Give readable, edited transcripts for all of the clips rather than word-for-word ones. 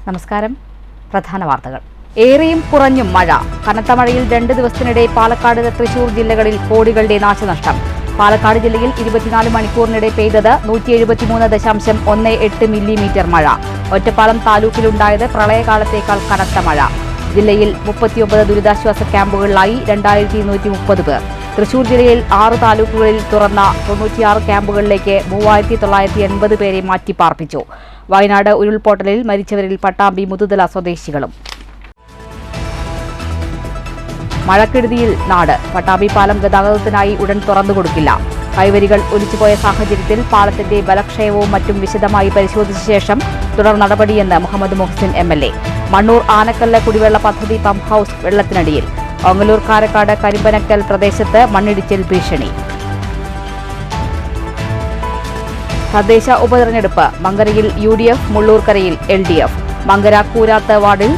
നമസ്കാരം. പ്രധാന വാർത്തകൾ. ഏറെയും കുറഞ്ഞും മഴ. കനത്ത മഴയിൽ 2 ദിവസത്തിനിടെ പാലക്കാട്, തൃശൂർ ജില്ലകളിൽ കോടികളുടെ നാശനഷ്ടം. പാലക്കാട് ജില്ലയിൽ 24 മണിക്കൂറിനിടെ പെയ്തത് 173.18 മില്ലിമീറ്റർ മഴ. ഒറ്റപ്പാലം താലൂക്കിലുണ്ടായത് പ്രളയകാലത്തേക്കാൾ കനത്ത മഴ. ജില്ലയിൽ 39 ദുരിതാശ്വാസ ക്യാമ്പുകളിലായി 2230 പേർ. തൃശൂർ ജില്ലയിൽ 6 താലൂക്കുകളിൽ തുറന്ന 96 ക്യാമ്പുകളിലേക്ക് 3980 പേരെ മാറ്റിപ്പാർപ്പിച്ചു. വയനാട് ഉരുൾപൊട്ടലിൽ മരിച്ചവരിൽ പട്ടാമ്പി മുതുതല സ്വദേശികളും. മഴക്കെടുതിയിൽ നാട്. പട്ടാമ്പി പാലം ഗതാഗതത്തിനായി ഉടൻ തുറന്നുകൊടുക്കില്ല. കൈവരികൾ ഒലിച്ചുപോയ സാഹചര്യത്തിൽ പാലത്തിന്റെ ബലക്ഷയവും മറ്റും വിശദമായി പരിശോധിച്ച ശേഷം തുടർ നടപടിയെന്ന് മുഹമ്മദ് മുഹ്സിൻ MLA. മണ്ണൂർ ആനക്കല്ല് കുടിവെള്ള പദ്ധതി പമ്പ് ഹൌസ് വെള്ളത്തിനടിയിൽ. ഓങ്ങല്ലൂർ കാരക്കാട് കരിമ്പനക്കൽ പ്രദേശത്ത് മണ്ണിടിച്ചിൽ ഭീഷണി. തദ്ദേശ ഉപതെരഞ്ഞെടുപ്പ്. മങ്കരയിൽ UDF, മുള്ളൂർക്കരയിൽ LDF. മങ്കര കൂരാത്ത് വാർഡിൽ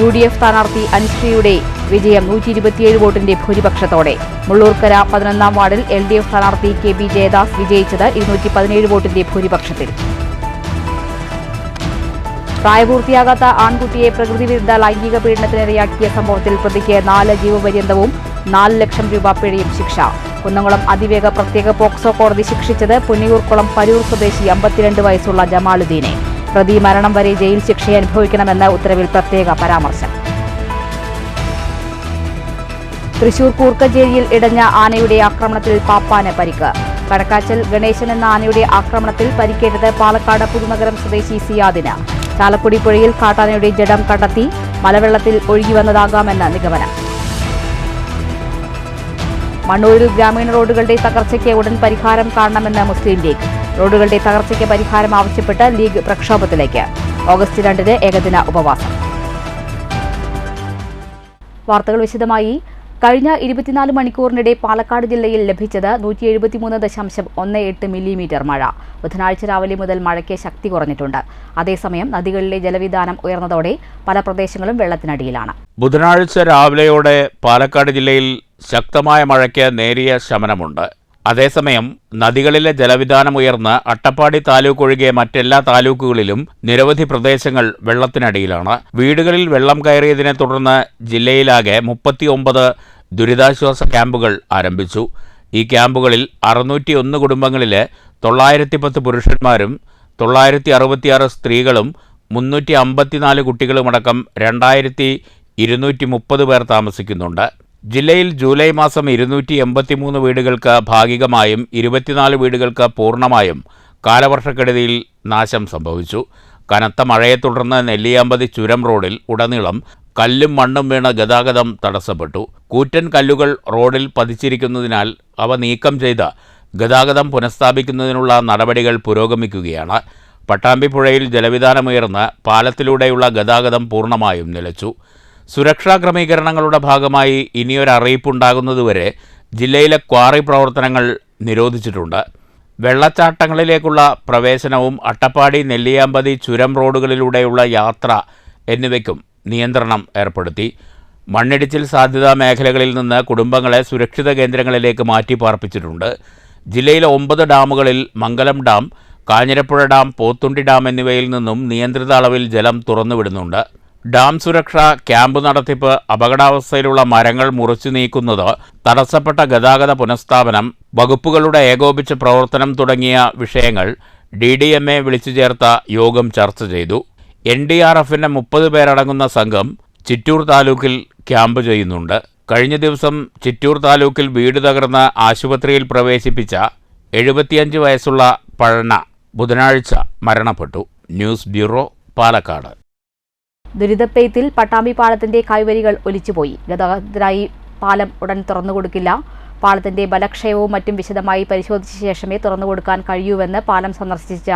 UDF സ്ഥാനാർത്ഥി അനുശ്രീയുടെ വിജയം 127 വോട്ടിന്റെ ഭൂരിപക്ഷത്തോടെ. മുള്ളൂർക്കര 11ാം വാർഡിൽ LDF സ്ഥാനാർത്ഥി KB ജയദാസ് വിജയിച്ചത് 217 വോട്ടിന്റെ ഭൂരിപക്ഷത്തിൽ. പ്രായപൂർത്തിയാകാത്ത ആൺകുട്ടിയെ പ്രകൃതിവിരുദ്ധ ലൈംഗിക പീഡനത്തിനിരയാക്കിയ സംഭവത്തിൽ പ്രതിക്ക് 4 ജീവപര്യന്തവും 4 ലക്ഷം രൂപ പിഴയും ശിക്ഷ. കുന്നംകുളം അതിവേഗ പ്രത്യേക പോക്സോ കോടതി ശിക്ഷിച്ചത് പുന്നിയൂർക്കുളം പരൂർ സ്വദേശി 52 വയസ്സുള്ള ജമാലുദ്ദീനെ. പ്രതി മരണം വരെ ജയിൽ ശിക്ഷ അനുഭവിക്കണമെന്ന ഉത്തരവിൽ പ്രത്യേക പരാമർശം. തൃശൂർ കൂർക്കഞ്ചേരിയിൽ ഇടഞ്ഞ ആനയുടെ ആക്രമണത്തിൽ പാപ്പാന് പരിക്ക്. കടക്കാച്ചൽ ഗണേശൻ എന്ന ആനയുടെ ആക്രമണത്തിൽ പരിക്കേറ്റത് പാലക്കാട് പുതുനഗരം സ്വദേശി സിയാദിന്. ചാലക്കുടി പുഴയിൽ കാട്ടാനയുടെ ജഡം കണ്ടെത്തി. മലവെള്ളത്തിൽ ഒഴുകിവന്നതാകാമെന്ന് നിഗമനം. മണ്ണൂരിൽ ഗ്രാമീണ റോഡുകളുടെ തകർച്ചയ്ക്ക് ഉടൻ പരിഹാരം കാണണമെന്ന് മുസ്ലിം ലീഗ്. റോഡുകളുടെ തകർച്ചയ്ക്ക് പരിഹാരം ആവശ്യപ്പെട്ട് ലീഗ് പ്രക്ഷോഭത്തിലേക്ക്. ഓഗസ്റ്റ് 2 ഏകദിന ഉപവാസം. വാർത്തകൾ വിശദമായി. കഴിഞ്ഞ 24 മണിക്കൂറിനിടെ പാലക്കാട് ജില്ലയിൽ ലഭിച്ചത് 173.18 മില്ലിമീറ്റർ മഴ. ബുധനാഴ്ച രാവിലെ മുതൽ മഴയ്ക്ക് ശക്തി കുറഞ്ഞിട്ടുണ്ട്. അതേസമയം നദികളിലെ ജലവിധാനം ഉയർന്നതോടെ പല പ്രദേശങ്ങളും വെള്ളത്തിനടിയിലാണ്. ബുധനാഴ്ച രാവിലെയോടെ പാലക്കാട് ജില്ലയിൽ ശക്തമായ മഴയ്ക്ക് നേരിയ ശമനമുണ്ട്. അതേസമയം നദികളിലെ ജലവിധാനം ഉയർന്ന് അട്ടപ്പാടി താലൂക്ക് ഒഴികെ മറ്റെല്ലാ താലൂക്കുകളിലും നിരവധി പ്രദേശങ്ങൾ വെള്ളത്തിനടിയിലാണ്. വീടുകളിൽ വെള്ളം കയറിയതിനെ തുടർന്ന് ജില്ലയിലാകെ 39 ദുരിതാശ്വാസ ക്യാമ്പുകൾ ആരംഭിച്ചു. ഈ ക്യാമ്പുകളിൽ 601 കുടുംബങ്ങളിലെ 910 പുരുഷന്മാരും 966 സ്ത്രീകളും 354 കുട്ടികളുമടക്കം 2230 പേർ താമസിക്കുന്നുണ്ട്. ജില്ലയിൽ ജൂലൈ മാസം 283 വീടുകൾക്ക് ഭാഗികമായും 24 വീടുകൾക്ക് പൂർണ്ണമായും കാലവർഷക്കെടുതിയിൽ നാശം സംഭവിച്ചു. കനത്ത മഴയെ തുടർന്ന് നെല്ലിയാമ്പതി ചുരം റോഡിൽ ഉടനീളം കല്ലും മണ്ണും വീണ് ഗതാഗതം തടസ്സപ്പെട്ടു. കൂറ്റൻ കല്ലുകൾ റോഡിൽ പതിച്ചിരിക്കുന്നതിനാൽ അവ നീക്കം ചെയ്ത് ഗതാഗതം പുനഃസ്ഥാപിക്കുന്നതിനുള്ള നടപടികൾ പുരോഗമിക്കുകയാണ്. പട്ടാമ്പി പുഴയിൽ ജലവിധാനമുയർന്ന് പാലത്തിലൂടെയുള്ള ഗതാഗതം പൂർണ്ണമായും നിലച്ചു. സുരക്ഷാ ക്രമീകരണങ്ങളുടെ ഭാഗമായി ഇനിയൊരറിയിപ്പുണ്ടാകുന്നതുവരെ ജില്ലയിലെ ക്വാറി പ്രവർത്തനങ്ങൾ നിരോധിച്ചിട്ടുണ്ട്. വെള്ളച്ചാട്ടങ്ങളിലേക്കുള്ള പ്രവേശനവും അട്ടപ്പാടി നെല്ലിയാമ്പതി ചുരം റോഡുകളിലൂടെയുള്ള യാത്ര എന്നിവയ്ക്കും നിയന്ത്രണം ഏർപ്പെടുത്തി. മണ്ണിടിച്ചിൽ സാധ്യതാ മേഖലകളിൽ നിന്ന് കുടുംബങ്ങളെ സുരക്ഷിത കേന്ദ്രങ്ങളിലേക്ക് മാറ്റിപ്പാർപ്പിച്ചിട്ടുണ്ട്. ജില്ലയിലെ 9 ഡാമുകളിൽ Mangalam dam, Kanjirapuzha dam, Pothundi dam എന്നിവയിൽ നിന്നും നിയന്ത്രിത അളവിൽ ജലം തുറന്നുവിടുന്നുണ്ട്. ഡാം സുരക്ഷ, ക്യാമ്പ് നടത്തിപ്പ്, അപകടാവസ്ഥയിലുള്ള മരങ്ങൾ മുറിച്ചു നീക്കുന്നത്, തടസ്സപ്പെട്ട ഗതാഗത പുനഃസ്ഥാപനം, വകുപ്പുകളുടെ ഏകോപിച്ച പ്രവർത്തനം തുടങ്ങിയ വിഷയങ്ങൾ DDMA വിളിച്ചു ചേർത്ത യോഗം ചർച്ച ചെയ്തു. NDRFന്റെ 30 പേരടങ്ങുന്ന സംഘം ചിറ്റൂർ താലൂക്കിൽ ക്യാമ്പ് ചെയ്യുന്നുണ്ട്. കഴിഞ്ഞ ദിവസം ചിറ്റൂർ താലൂക്കിൽ വീട് തകർന്ന് ആശുപത്രിയിൽ പ്രവേശിപ്പിച്ച 75 വയസ്സുള്ള പഴന ബുധനാഴ്ച മരണപ്പെട്ടു. News bureau, Palakkad. ദുരിതപ്പെയ്ത്തിൽ പട്ടാമ്പി പാലത്തിന്റെ കൈവരികൾ ഒലിച്ചുപോയി. ഗതാഗതത്തിനായി പാലം ഉടൻ തുറന്നുകൊടുക്കില്ല. പാലത്തിന്റെ ബലക്ഷയവും മറ്റും വിശദമായി പരിശോധിച്ച ശേഷമേ തുറന്നുകൊടുക്കാൻ കഴിയൂവെന്ന് പാലം സന്ദർശിച്ച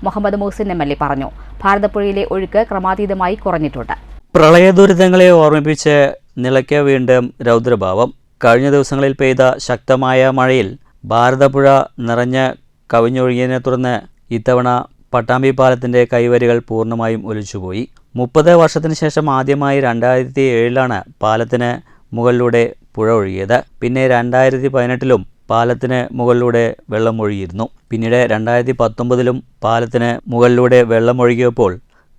മുഹമ്മദ് മുഹ്സിൻ MLA പറഞ്ഞു. ഭാരതപ്പുഴയിലെ ഒഴുക്ക് ക്രമാതീതമായി കുറഞ്ഞിട്ടുണ്ട്. പ്രളയ ദുരിതങ്ങളെ ഓർമ്മിപ്പിച്ച് നിലയ്ക്ക് വീണ്ടും രൗദ്രഭാവം. കഴിഞ്ഞ ദിവസങ്ങളിൽ പെയ്ത ശക്തമായ മഴയിൽ ഭാരതപ്പുഴ നിറഞ്ഞ് കവിഞ്ഞൊഴുകിയതിനെ തുടർന്ന് ഇത്തവണ പട്ടാമ്പി പാലത്തിൻ്റെ കൈവരികൾ പൂർണ്ണമായും ഒലിച്ചുപോയി. 30 വർഷത്തിന് ശേഷം ആദ്യമായി 2007 പാലത്തിന് മുകളിലൂടെ പുഴ ഒഴുകിയത്. പിന്നെ 2018 പാലത്തിന് മുകളിലൂടെ വെള്ളം ഒഴുകിയിരുന്നു. പിന്നീട് 2019 പാലത്തിന് മുകളിലൂടെ വെള്ളം ഒഴുകിയപ്പോൾ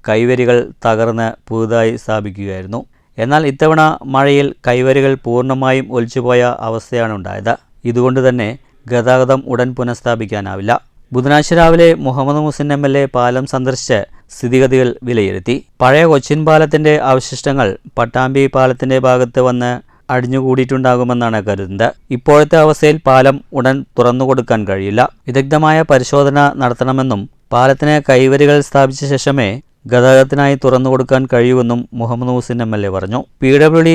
കൈവരികൾ തകർന്ന് പുതുതായി സ്ഥാപിക്കുകയായിരുന്നു. എന്നാൽ ഇത്തവണ മഴയിൽ കൈവരികൾ പൂർണ്ണമായും ഒലിച്ചുപോയ അവസ്ഥയാണ് ഉണ്ടായത്. ഇതുകൊണ്ട് തന്നെ ഗതാഗതം ഉടൻ പുനഃസ്ഥാപിക്കാനാവില്ല. ബുധനാഴ്ച രാവിലെ മുഹമ്മദ് മുഹസിൻ MLA പാലം സന്ദർശിച്ച് സ്ഥിതിഗതികൾ വിലയിരുത്തി. പഴയ കൊച്ചിൻ പാലത്തിന്റെ അവശിഷ്ടങ്ങൾ പട്ടാമ്പി പാലത്തിന്റെ ഭാഗത്ത് വന്ന് അടിഞ്ഞുകൂടിയിട്ടുണ്ടാകുമെന്നാണ് കരുതുന്നത്. ഇപ്പോഴത്തെ അവസ്ഥയിൽ പാലം ഉടൻ തുറന്നുകൊടുക്കാൻ കഴിയില്ല. വിദഗ്ധമായ പരിശോധന നടത്തണമെന്നും പാലത്തിന് കൈവരികൾ സ്ഥാപിച്ച ശേഷമേ ഗതാഗതത്തിനായി തുറന്നുകൊടുക്കാൻ കഴിയുമെന്നും മുഹമ്മദ് മുഹസിൻ MLA പറഞ്ഞു. PWD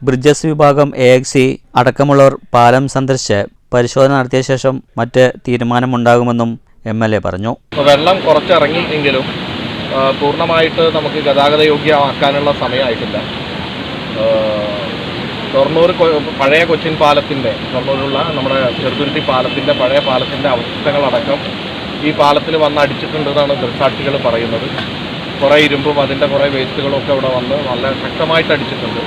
ബ്രിഡ്ജസ് വിഭാഗം AXC അടക്കമുള്ളവർ പാലം സന്ദർശിച്ച് പരിശോധന നടത്തിയ ശേഷം മറ്റ് തീരുമാനമുണ്ടാകുമെന്നും MLA പറഞ്ഞു. വെള്ളം കുറച്ചിറങ്ങിയെങ്കിലും പൂർണ്ണമായിട്ട് നമുക്ക് ഗതാഗത യോഗ്യമാക്കാനുള്ള സമയമായിട്ടില്ല. ഷൊർണൂർ പഴയ കൊച്ചിൻ പാലത്തിൻ്റെ ഷൊർണൂരിലുള്ള നമ്മുടെ ചെറുതുരുത്തി പാലത്തിൻ്റെ പഴയ പാലത്തിൻ്റെ അവശിഷ്ടങ്ങളടക്കം ഈ പാലത്തിൽ വന്ന് അടിച്ചിട്ടുണ്ടെന്നാണ് ദൃക്സാക്ഷികൾ പറയുന്നത്. കുറേ ഇരുമ്പും അതിൻ്റെ കുറേ വേസ്റ്റുകളും ഒക്കെ ഇവിടെ വന്ന് നല്ല ശക്തമായിട്ട് അടിച്ചിട്ടുണ്ട്.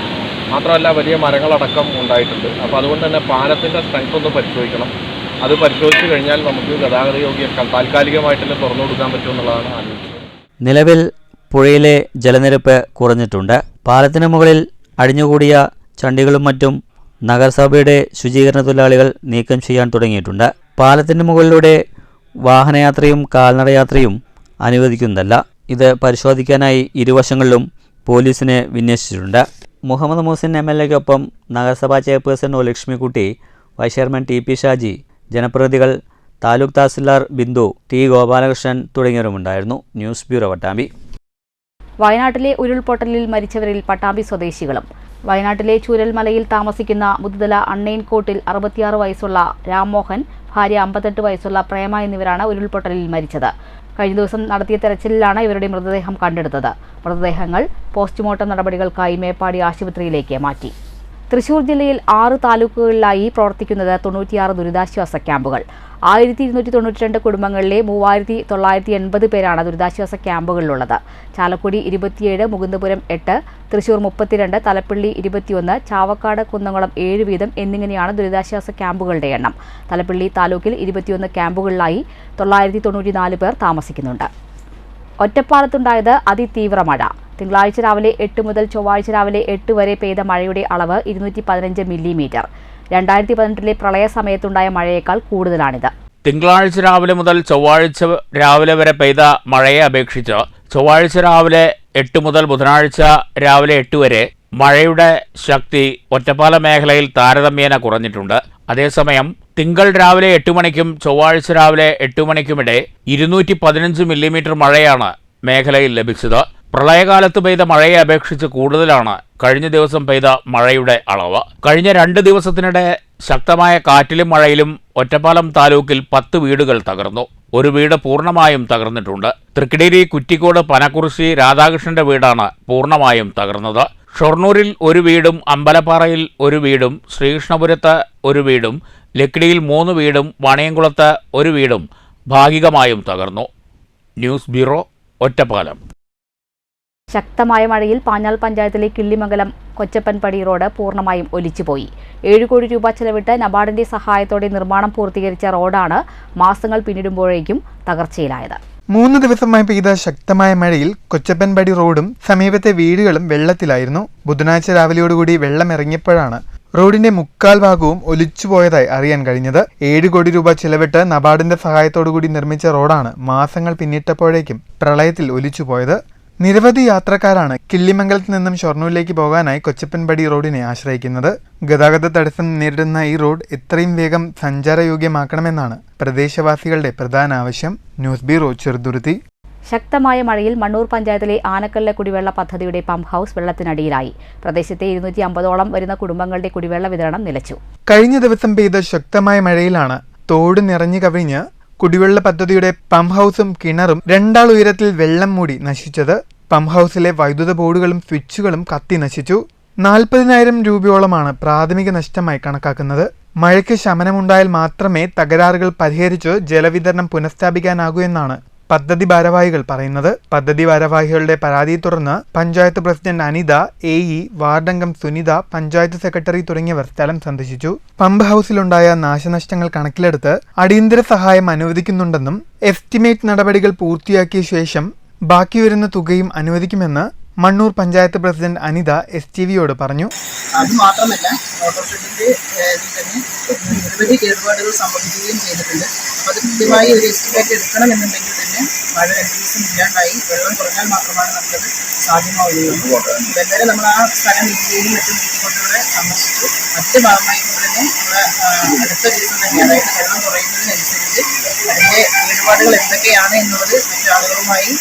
മാത്രമല്ല വലിയ മരങ്ങളടക്കം ഉണ്ടായിട്ടുണ്ട്. അപ്പോൾ അതുകൊണ്ട് തന്നെ പാലത്തിൻ്റെ സ്ട്രെങ്ത് ഒന്ന് പരിശോധിക്കണം. അത് പരിശോധിച്ച് കഴിഞ്ഞാൽ നമുക്ക് ഗതാഗത യോഗ്യം താൽക്കാലികമായിട്ട് തന്നെ തുറന്നു കൊടുക്കാൻ പറ്റുമെന്നുള്ളതാണ് ആലോചിച്ചത്. നിലവിൽ പുഴയിലെ ജലനിരപ്പ് കുറഞ്ഞിട്ടുണ്ട്. പാലത്തിന് മുകളിൽ അടിഞ്ഞുകൂടിയ ചണ്ടികളും മറ്റും നഗരസഭയുടെ ശുചീകരണ തൊഴിലാളികൾ നീക്കം ചെയ്യാൻ തുടങ്ങിയിട്ടുണ്ട്. പാലത്തിന് മുകളിലൂടെ വാഹനയാത്രയും കാൽനടയാത്രയും അനുവദിക്കുന്നതല്ല. ഇത് പരിശോധിക്കാനായി ഇരുവശങ്ങളിലും പോലീസിനെ വിന്യസിച്ചിട്ടുണ്ട്. മുഹമ്മദ് മുഹസിൻ MLAയ്ക്കൊപ്പം നഗരസഭാ chairperson O Lakshmikutty, vice chairman TP Shaji, ജനപ്രതിനിധികൾ താലൂക്ക് തഹസിൽദാർ ബിന്ദു, T ഗോപാലകൃഷ്ണൻ തുടങ്ങിയവരുമുണ്ടായിരുന്നു. News bureau Pattambi. വയനാട്ടിലെ ഉരുൾപൊട്ടലിൽ മരിച്ചവരിൽ പട്ടാമ്പി സ്വദേശികളും. വയനാട്ടിലെ ചൂരൽമലയിൽ താമസിക്കുന്ന മുതുതല അണ്ണയിൻകോട്ടിൽ 66 വയസ്സുള്ള രാംമോഹൻ, ഭാര്യ 58 വയസ്സുള്ള പ്രേമ എന്നിവരാണ് ഉരുൾപൊട്ടലിൽ മരിച്ചത്. കഴിഞ്ഞ ദിവസം നടത്തിയ തെരച്ചിലിലാണ് ഇവരുടെ മൃതദേഹം കണ്ടെടുത്തത്. മൃതദേഹങ്ങൾ പോസ്റ്റ്മോർട്ടം നടപടികൾക്കായി മേപ്പാടി ആശുപത്രിയിലേക്ക് മാറ്റി. തൃശൂർ ജില്ലയിൽ 6 താലൂക്കുകളിലായി പ്രവർത്തിക്കുന്നത് 96 ദുരിതാശ്വാസ ക്യാമ്പുകൾ. 1292 കുടുംബങ്ങളിലെ 3980 പേരാണ് ദുരിതാശ്വാസ ക്യാമ്പുകളിലുള്ളത്. ചാലക്കുടി 27, മുകുന്ദപുരം 8, തൃശൂർ 32, തലപ്പള്ളി 21, ചാവക്കാട്, കുന്നംകുളം 7 വീതം എന്നിങ്ങനെയാണ് ദുരിതാശ്വാസ ക്യാമ്പുകളുടെ എണ്ണം. തലപ്പള്ളി താലൂക്കിൽ 21 ക്യാമ്പുകളിലായി 994 പേർ താമസിക്കുന്നുണ്ട്. ഒറ്റപ്പാലത്തുണ്ടായത് അതിതീവ്ര മഴ. തിങ്കളാഴ്ച രാവിലെ 8 മുതൽ ചൊവ്വാഴ്ച രാവിലെ 8 വരെ പെയ്ത മഴയുടെ അളവ് 215 മില്ലിമീറ്റർ. 2018 പ്രളയ സമയത്തുണ്ടായ മഴയേക്കാൾ കൂടുതലാണിത്. തിങ്കളാഴ്ച രാവിലെ മുതൽ ചൊവ്വാഴ്ച രാവിലെ വരെ പെയ്ത മഴയെ അപേക്ഷിച്ച് ചൊവ്വാഴ്ച രാവിലെ 8 മുതൽ ബുധനാഴ്ച രാവിലെ 8 വരെ മഴയുടെ ശക്തി ഒറ്റപ്പാലം മേഖലയിൽ താരതമ്യേന കുറഞ്ഞിട്ടുണ്ട്. അതേസമയം തിങ്കൾ രാവിലെ 8 മണിക്കും ചൊവ്വാഴ്ച രാവിലെ 8 മണിക്കുമിടെ 215 മില്ലിമീറ്റർ മഴയാണ് മേഖലയിൽ ലഭിച്ചത്. പ്രളയകാലത്ത് പെയ്ത മഴയെ അപേക്ഷിച്ച് കൂടുതലാണ് കഴിഞ്ഞ ദിവസം പെയ്ത മഴയുടെ അളവ്. കഴിഞ്ഞ 2 ദിവസത്തിനിടെ ശക്തമായ കാറ്റിലും മഴയിലും ഒറ്റപ്പാലം താലൂക്കിൽ 10 വീടുകൾ തകർന്നു. ഒരു വീട് പൂർണ്ണമായും തകർന്നിട്ടുണ്ട്. തൃക്കിടിരി, കുറ്റിക്കോട്, പനക്കുറിശി രാധാകൃഷ്ണന്റെ വീടാണ് പൂർണ്ണമായും തകർന്നത്. ഷൊർണൂരിൽ 1 വീടും അമ്പലപ്പാറയിൽ 1 വീടും ശ്രീകൃഷ്ണപുരത്ത് 1 വീടും ലക്കിടിയിൽ 3 വീടും വാണിയംകുളത്ത് 1 വീടും ഭാഗികമായും തകർന്നു. News bureau, Ottapalam. ശക്തമായ മഴയിൽ പാഞ്ഞാൽ പഞ്ചായത്തിലെ കിള്ളിമംഗലം കൊച്ചപ്പൻപടി റോഡ് പൂർണ്ണമായും ഒലിച്ചുപോയി. 7 കോടി രൂപ ചെലവിട്ട് നബാർഡിന്റെ സഹായത്തോടെ നിർമ്മാണം പൂർത്തീകരിച്ച റോഡാണ് മാസങ്ങൾ പിന്നിടുമ്പോഴേക്കും തകർച്ചയിലായത്. 3 ദിവസമായി പെയ്ത ശക്തമായ മഴയിൽ കൊച്ചപ്പൻപടി റോഡും സമീപത്തെ വീടുകളും വെള്ളത്തിലായിരുന്നു. ബുധനാഴ്ച രാവിലെയോടുകൂടി വെള്ളം ഇറങ്ങിയപ്പോഴാണ് റോഡിന്റെ 3/4 ഭാഗവും ഒലിച്ചുപോയതായി അറിയാൻ കഴിഞ്ഞത്. 7 കോടി രൂപ ചെലവിട്ട് നബാർഡിന്റെ സഹായത്തോടുകൂടി നിർമ്മിച്ച റോഡാണ് മാസങ്ങൾ പിന്നിട്ടപ്പോഴേക്കും പ്രളയത്തിൽ ഒലിച്ചുപോയത്. നിരവധി യാത്രക്കാരാണ് കിള്ളിമംഗലത്ത് നിന്നും ഷൊർണൂരിലേക്ക് പോകാനായി കൊച്ചപ്പൻപടി റോഡിനെ ആശ്രയിക്കുന്നത്. ഗതാഗത തടസ്സം നേരിടുന്ന ഈ റോഡ് എത്രയും വേഗം സഞ്ചാരയോഗ്യമാക്കണമെന്നാണ് പ്രദേശവാസികളുടെ പ്രധാന ആവശ്യം. News bureau, Cheruthuruthy. ശക്തമായ മഴയിൽ മണ്ണൂർ പഞ്ചായത്തിലെ ആനക്കല്ല് കുടിവെള്ള പദ്ധതിയുടെ പമ്പ് ഹൗസ് വെള്ളത്തിനടിയിലായി. പ്രദേശത്തെ 250ഓളം വരുന്ന കുടുംബങ്ങളുടെ കുടിവെള്ള വിതരണം നിലച്ചു. കഴിഞ്ഞ ദിവസം പെയ്ത ശക്തമായ മഴയിലാണ് തോട് നിറഞ്ഞു കവിഞ്ഞ് കുടിവെള്ള പദ്ധതിയുടെ പമ്പ് ഹൗസും കിണറും 2 ആൾ ഉയരത്തിൽ വെള്ളം മൂടി നശിച്ചത്. പമ്പ് ഹൗസിലെ വൈദ്യുത ബോർഡുകളും സ്വിച്ചുകളും കത്തി നശിച്ചു. 40,000 രൂപയോളമാണ് പ്രാഥമിക നഷ്ടമായി കണക്കാക്കുന്നത്. മഴയ്ക്ക് ശമനമുണ്ടായാൽ മാത്രമേ തകരാറുകൾ പരിഹരിച്ച് ജലവിതരണം പുനഃസ്ഥാപിക്കാനാകൂ എന്നാണ് പദ്ധതി ഭാരവാഹികൾ പറയുന്നത്. പദ്ധതി ഭാരവാഹികളുടെ പരാതിയെ തുടർന്ന് പഞ്ചായത്ത് പ്രസിഡന്റ് അനിത, AE, വാർഡംഗം സുനിത, പഞ്ചായത്ത് സെക്രട്ടറി തുടങ്ങിയവർ സ്ഥലം സന്ദർശിച്ചു. പമ്പ് ഹൗസിലുണ്ടായ നാശനഷ്ടങ്ങൾ കണക്കിലെടുത്ത് അടിയന്തര സഹായം അനുവദിക്കുന്നുണ്ടെന്നും എസ്റ്റിമേറ്റ് നടപടികൾ പൂർത്തിയാക്കിയ ശേഷം ബാക്കി വരുന്ന തുകയും അനുവദിക്കുമെന്ന് മണ്ണൂർ പഞ്ചായത്ത് പ്രസിഡന്റ് അനിത STVയോട് പറഞ്ഞു. അതുമാത്രമല്ല ഓട്ടോഷെഡിന്റെ തന്നെ നിരവധി കേടുപാടുകൾ സംഭവിക്കുകയും ചെയ്തിട്ടുണ്ട്. അപ്പോൾ അത് കൃത്യമായി ഒരു എസ്റ്റിമേറ്റ് എടുക്കണമെന്നുണ്ടെങ്കിൽ തന്നെ മഴ 2 ദിവസം ഇല്ലാണ്ടായി വെള്ളം കുറഞ്ഞാൽ മാത്രമാണ് നമുക്കത് സാധ്യമാവുകയുള്ളൂ. ഇതുവരെ നമ്മൾ ആ സ്ഥലം വിൽക്കുകയും മറ്റും കൊണ്ടിവിടെ സന്ദർശിച്ചു. മറ്റ് ഭാഗമായിട്ട് തന്നെ നമ്മൾ അടുത്ത ദിവസം തന്നെ, അതായത് വെള്ളം കുറയുന്നതിനനുസരിച്ച് അതിൻ്റെ കേടുപാടുകൾ എന്തൊക്കെയാണ് എന്നുള്ളത് മറ്റാളുകളുമായി,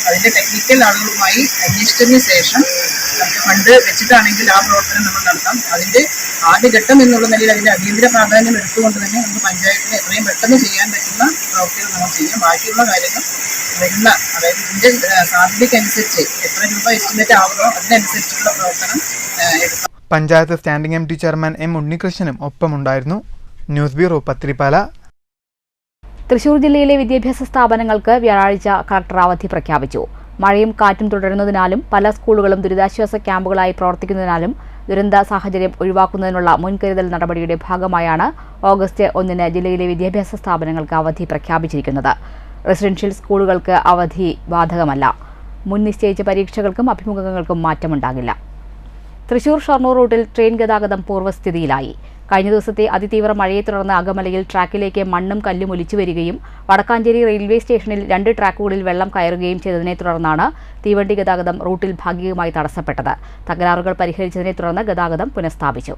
അതിൻ്റെ ടെക്നിക്കൽ ആളുകളുമായി അന്വേഷിച്ചതിന് ശേഷം നമുക്ക് ഫണ്ട് വെച്ചിട്ടാണെങ്കിൽ ആ പ്രവർത്തനം നമ്മൾ നടത്താം. അതിൻ്റെ ആദ്യഘട്ടം എന്നുള്ള നിലയിൽ അതിൻ്റെ അടിയന്തര പ്രാധാന്യം എടുത്തുകൊണ്ട് തന്നെ നമുക്ക് പഞ്ചായത്തിന് എത്രയും പെട്ടെന്ന് ചെയ്യാൻ പറ്റുന്ന പ്രവർത്തികൾ നമ്മൾ ചെയ്യാം. ബാക്കിയുള്ള കാര്യങ്ങൾ വരുന്ന, അതായത് ഇതിൻ്റെ സാധ്യതയ്ക്കനുസരിച്ച് എത്ര രൂപ എസ്റ്റിമേറ്റ് ആവുന്നോ അതിനനുസരിച്ചുള്ള പ്രവർത്തനം എടുക്കാം. Panchayat standing committee chairman M. ഉണ്ണികൃഷ്ണനും ഒപ്പമുണ്ടായിരുന്നു. News bureau, Pathirippala. തൃശൂർ ജില്ലയിലെ വിദ്യാഭ്യാസ സ്ഥാപനങ്ങൾക്ക് വ്യാഴാഴ്ച കളക്ടർ അവധി പ്രഖ്യാപിച്ചു. മഴയും കാറ്റും തുടരുന്നതിനാലും പല സ്കൂളുകളും ദുരിതാശ്വാസ ക്യാമ്പുകളായി പ്രവർത്തിക്കുന്നതിനാലും ദുരന്ത സാഹചര്യം ഒഴിവാക്കുന്നതിനുള്ള മുൻകരുതൽ നടപടിയുടെ ഭാഗമായാണ് ഓഗസ്റ്റ് 1 ജില്ലയിലെ വിദ്യാഭ്യാസ സ്ഥാപനങ്ങൾക്ക് അവധി പ്രഖ്യാപിച്ചിരിക്കുന്നത്. റെസിഡൻഷ്യൽ സ്കൂളുകൾക്ക് അവധി ബാധകമല്ല. മുൻ നിശ്ചയിച്ച പരീക്ഷകൾക്കും അഭിമുഖങ്ങൾക്കും മാറ്റമുണ്ടാകില്ല. തൃശൂർ ഷൊർണൂർ റൂട്ടിൽ ട്രെയിൻ ഗതാഗതം പൂർവ്വസ്ഥിതിയിലായി. കഴിഞ്ഞ ദിവസത്തെ അതിതീവ്ര മഴയെ തുടർന്ന് അകമലയിൽ ട്രാക്കിലേക്ക് മണ്ണും കല്ലും ഒലിച്ചു വരികയും വടക്കാഞ്ചേരി റെയിൽവേ സ്റ്റേഷനിൽ 2 ട്രാക്കുകളിൽ വെള്ളം കയറുകയും ചെയ്തതിനെ തുടർന്നാണ് തീവണ്ടി ഗതാഗതം റൂട്ടിൽ ഭാഗികമായി തടസ്സപ്പെട്ടത്. തകരാറുകൾ പരിഹരിച്ചതിനെ തുടർന്ന് ഗതാഗതം പുനഃസ്ഥാപിച്ചു.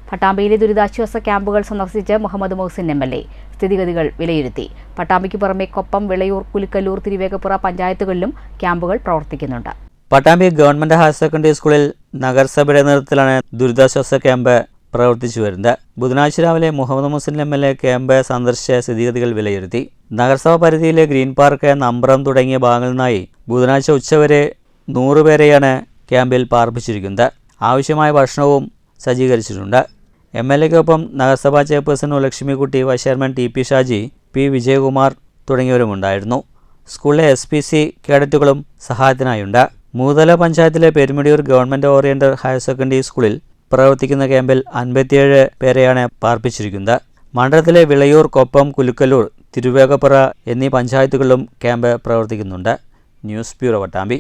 പട്ടാമ്പിയിലെ ദുരിതാശ്വാസ ക്യാമ്പുകൾ സന്ദർശിച്ച് മുഹമ്മദ് മുഹ്സിൻ MLA സ്ഥിതിഗതികൾ വിലയിരുത്തി. പട്ടാമ്പിക്ക് പുറമെ കൊപ്പം, വിളയൂർ, കുലുക്കല്ലൂർ, തിരുവേഗപ്പുറ പഞ്ചായത്തുകളിലും ക്യാമ്പുകൾ പ്രവർത്തിക്കുന്നുണ്ട്. പട്ടാമ്പി ഗവൺമെന്റ് ഹയർ സെക്കൻഡറി സ്കൂളിൽ നഗരസഭയുടെ നേതൃത്വത്തിലാണ് ദുരിതാശ്വാസ ക്യാമ്പ് പ്രവർത്തിച്ചു വരുന്നത്. ബുധനാഴ്ച രാവിലെ മുഹമ്മദ് മുഹ്സിൻ MLA ക്യാമ്പ് സന്ദർശിച്ച സ്ഥിതിഗതികൾ വിലയിരുത്തി. നഗരസഭ പരിധിയിലെ ഗ്രീൻ പാർക്ക്, നമ്പ്രം തുടങ്ങിയ ഭാഗങ്ങളിൽ നിന്നായി ബുധനാഴ്ച ഉച്ചവരെ 100 പേരെയാണ് ക്യാമ്പിൽ പാർപ്പിച്ചിരിക്കുന്നത്. ആവശ്യമായ ഭക്ഷണവും സജ്ജീകരിച്ചിട്ടുണ്ട്. MLAക്കൊപ്പം നഗരസഭാ chairperson Lakshmikutty, vice chairman TP Shaji, P Vijayakumar തുടങ്ങിയവരുമുണ്ടായിരുന്നു. സ്കൂളിലെ SPC കേഡറ്റുകളും സഹായത്തിനായുണ്ട്. മൂതല പഞ്ചായത്തിലെ Perumudiyoor government oriented higher secondary സ്കൂളിൽ പ്രവർത്തിക്കുന്ന ക്യാമ്പിൽ 57 പേരെയാണ് പാർപ്പിച്ചിരിക്കുന്നത്. മണ്ഡലത്തിലെ വിളയൂർ, കൊപ്പം, കുലുക്കല്ലൂർ, തിരുവേഗപ്പുറ എന്നീ പഞ്ചായത്തുകളിലും ക്യാമ്പ് പ്രവർത്തിക്കുന്നുണ്ട്. News bureau, Pattambi.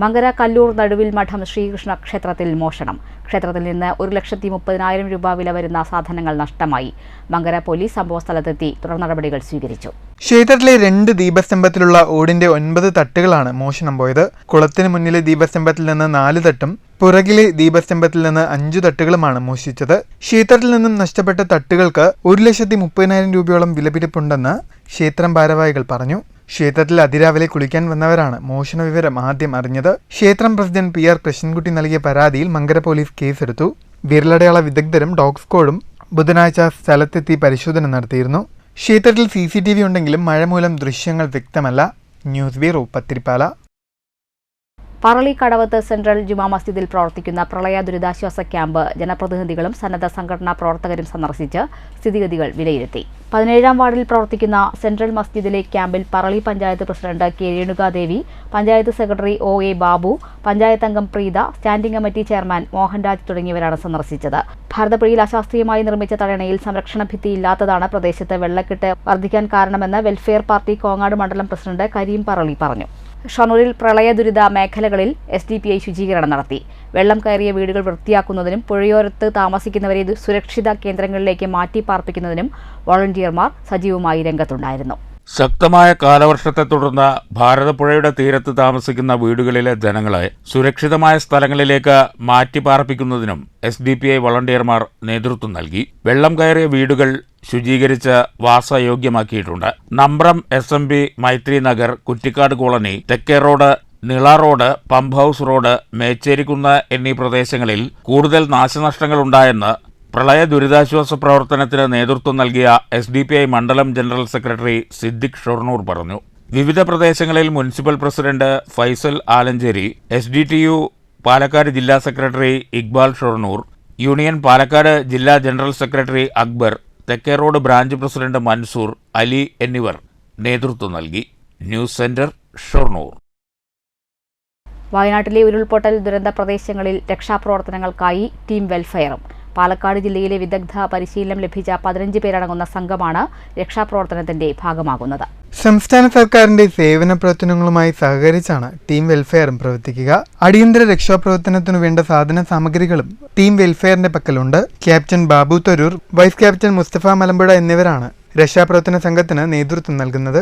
മങ്കര കല്ലൂർ നടുവിൽ മഠം ശ്രീകൃഷ്ണ ക്ഷേത്രത്തിൽ മോഷണം. ക്ഷേത്രത്തിൽ നിന്ന് 1,30,000 രൂപ വില വരുന്ന സാധനങ്ങൾ നഷ്ടമായി. മങ്കര പോലീസ് സംഭവസ്ഥലത്തെത്തി തുടർ നടപടികൾ സ്വീകരിച്ചു. ക്ഷേത്രത്തിലെ 2 ദീപസ്തംഭത്തിലുള്ള ഓടിന്റെ 9 തട്ടുകളാണ് മോഷണം പോയത്. കുളത്തിന് മുന്നിലെ ദീപസ്തംഭത്തിൽ നിന്ന് 4 തട്ടും പുറകിലെ ദീപസ്തംഭത്തിൽ നിന്ന് 5 തട്ടുകളുമാണ് മോഷ്ടിച്ചത്. ക്ഷേത്രത്തിൽ നിന്നും നഷ്ടപ്പെട്ട തട്ടുകൾക്ക് 1,30,000 രൂപയോളം വിലപിടിപ്പുണ്ടെന്ന് ക്ഷേത്രം ഭാരവാഹികൾ പറഞ്ഞു. ക്ഷേത്രത്തിൽ അതിരാവിലെ കുളിക്കാൻ വന്നവരാണ് മോഷണ വിവരം ആദ്യം അറിഞ്ഞത്. ക്ഷേത്രം പ്രസിഡന്റ് PR കൃഷ്ണൻകുട്ടി നൽകിയ പരാതിയിൽ മങ്കര പോലീസ് കേസെടുത്തു. വിരലടയാള വിദഗ്ധരും ഡോഗ് സ്ക്വാഡും ബുധനാഴ്ച സ്ഥലത്തെത്തി പരിശോധന നടത്തിയിരുന്നു. ക്ഷേത്രത്തിൽ CCTV ഉണ്ടെങ്കിലും മഴ മൂലം ദൃശ്യങ്ങൾ വ്യക്തമല്ല. News bureau, Pathirippala. Parali Kadavath central Juma മസ്ജിദിൽ പ്രവർത്തിക്കുന്ന പ്രളയ ദുരിതാശ്വാസ ക്യാമ്പ് ജനപ്രതിനിധികളും സന്നദ്ധ സംഘടനാ പ്രവർത്തകരും സന്ദർശിച്ച് സ്ഥിതിഗതികൾ വിലയിരുത്തി. 17-ാം വാർഡിൽ പ്രവർത്തിക്കുന്ന സെൻട്രൽ മസ്ജിദിലെ ക്യാമ്പിൽ Parali panchayat president K. Renukadevi, panchayat secretary OA Babu, panchayat അംഗം Preetha, standing committee chairman Mohanraj തുടങ്ങിയവരാണ് സന്ദർശിച്ചത്. ഭാരതപ്പുഴയിൽ അശാസ്ത്രീയമായി നിർമ്മിച്ച തടയണയിൽ സംരക്ഷണ ഭിത്തി ഇല്ലാത്തതാണ് പ്രദേശത്ത് വെള്ളക്കെട്ട് വർദ്ധിക്കാൻ കാരണമെന്ന് വെൽഫെയർ പാർട്ടി കോങ്ങാട് മണ്ഡലം പ്രസിഡന്റ് കരീം പറളി പറഞ്ഞു. ഷൊർണൂരിൽ പ്രളയ ദുരിത മേഖലകളിൽ SDPI ശുചീകരണം നടത്തി. വെള്ളം കയറിയ വീടുകൾ വൃത്തിയാക്കുന്നതിനും പുഴയോരത്ത് താമസിക്കുന്നവരെ സുരക്ഷിത കേന്ദ്രങ്ങളിലേക്ക് മാറ്റി പാർപ്പിക്കുന്നതിനും വോളണ്ടിയർമാർ സജീവമായി രംഗത്തുണ്ടായിരുന്നു. ശക്തമായ കാലവർഷത്തെ തുടർന്ന് ഭാരതപ്പുഴയുടെ തീരത്ത് താമസിക്കുന്ന വീടുകളിലെ ജനങ്ങളെ സുരക്ഷിതമായ സ്ഥലങ്ങളിലേക്ക് മാറ്റിപ്പാർപ്പിക്കുന്നതിനും SDPI വളണ്ടിയർമാർ നേതൃത്വം നൽകി. വെള്ളം കയറിയ വീടുകൾ ശുചീകരിച്ച് വാസയോഗ്യമാക്കിയിട്ടുണ്ട്. Nambram SMB, Maithri Nagar, Kuttikkad colony, Thekke road, Nila road, pump house road, Mecherikkunnu എന്നീ പ്രദേശങ്ങളിൽ കൂടുതൽ നാശനഷ്ടങ്ങളുണ്ടായെന്ന് പ്രളയ ദുരിതാശ്വാസ പ്രവർത്തനത്തിന് നേതൃത്വം നൽകിയ SDPI മണ്ഡലം ജനറൽ സെക്രട്ടറി സിദ്ദിഖ് ഷൊർണൂർ പറഞ്ഞു. വിവിധ പ്രദേശങ്ങളിൽ municipal president Faisal Alancheri, SDTU Palakkad ജില്ലാ സെക്രട്ടറി ഇക്ബാൽ ഷൊർണൂർ, യൂണിയൻ പാലക്കാട് ജില്ലാ ജനറൽ സെക്രട്ടറി അക്ബർ, തെക്കേ road branch president Mansoor, Ali എന്നിവർ നേതൃത്വം നൽകി. News centre, Shoranur. വയനാട്ടിലെ ഉരുൾപൊട്ടൽ ദുരന്ത പ്രദേശങ്ങളിൽ രക്ഷാപ്രവർത്തനങ്ങൾക്കായി ടീം വെൽഫെയറും പാലക്കാട് ജില്ലയിലെ വിദഗ്ധ പരിശീലനം ലഭിച്ച 15 പേരടങ്ങുന്ന സംഘമാണ് രക്ഷാപ്രവർത്തനത്തിന്റെ ഭാഗമാകുന്നത്. സംസ്ഥാന സർക്കാരിന്റെ സേവന പ്രവർത്തനങ്ങളുമായി സഹകരിച്ചാണ് ടീം വെൽഫെയറും പ്രവർത്തിക്കുക. അടിയന്തര രക്ഷാപ്രവർത്തനത്തിനു വേണ്ട സാധന സാമഗ്രികളും ടീം വെൽഫെയറിന്റെ പക്കലുണ്ട്. Captain Babu Tharoor, vice captain Mustafa Malampuzha എന്നിവരാണ് രക്ഷാപ്രവർത്തന സംഘത്തിന് നേതൃത്വം നൽകുന്നത്.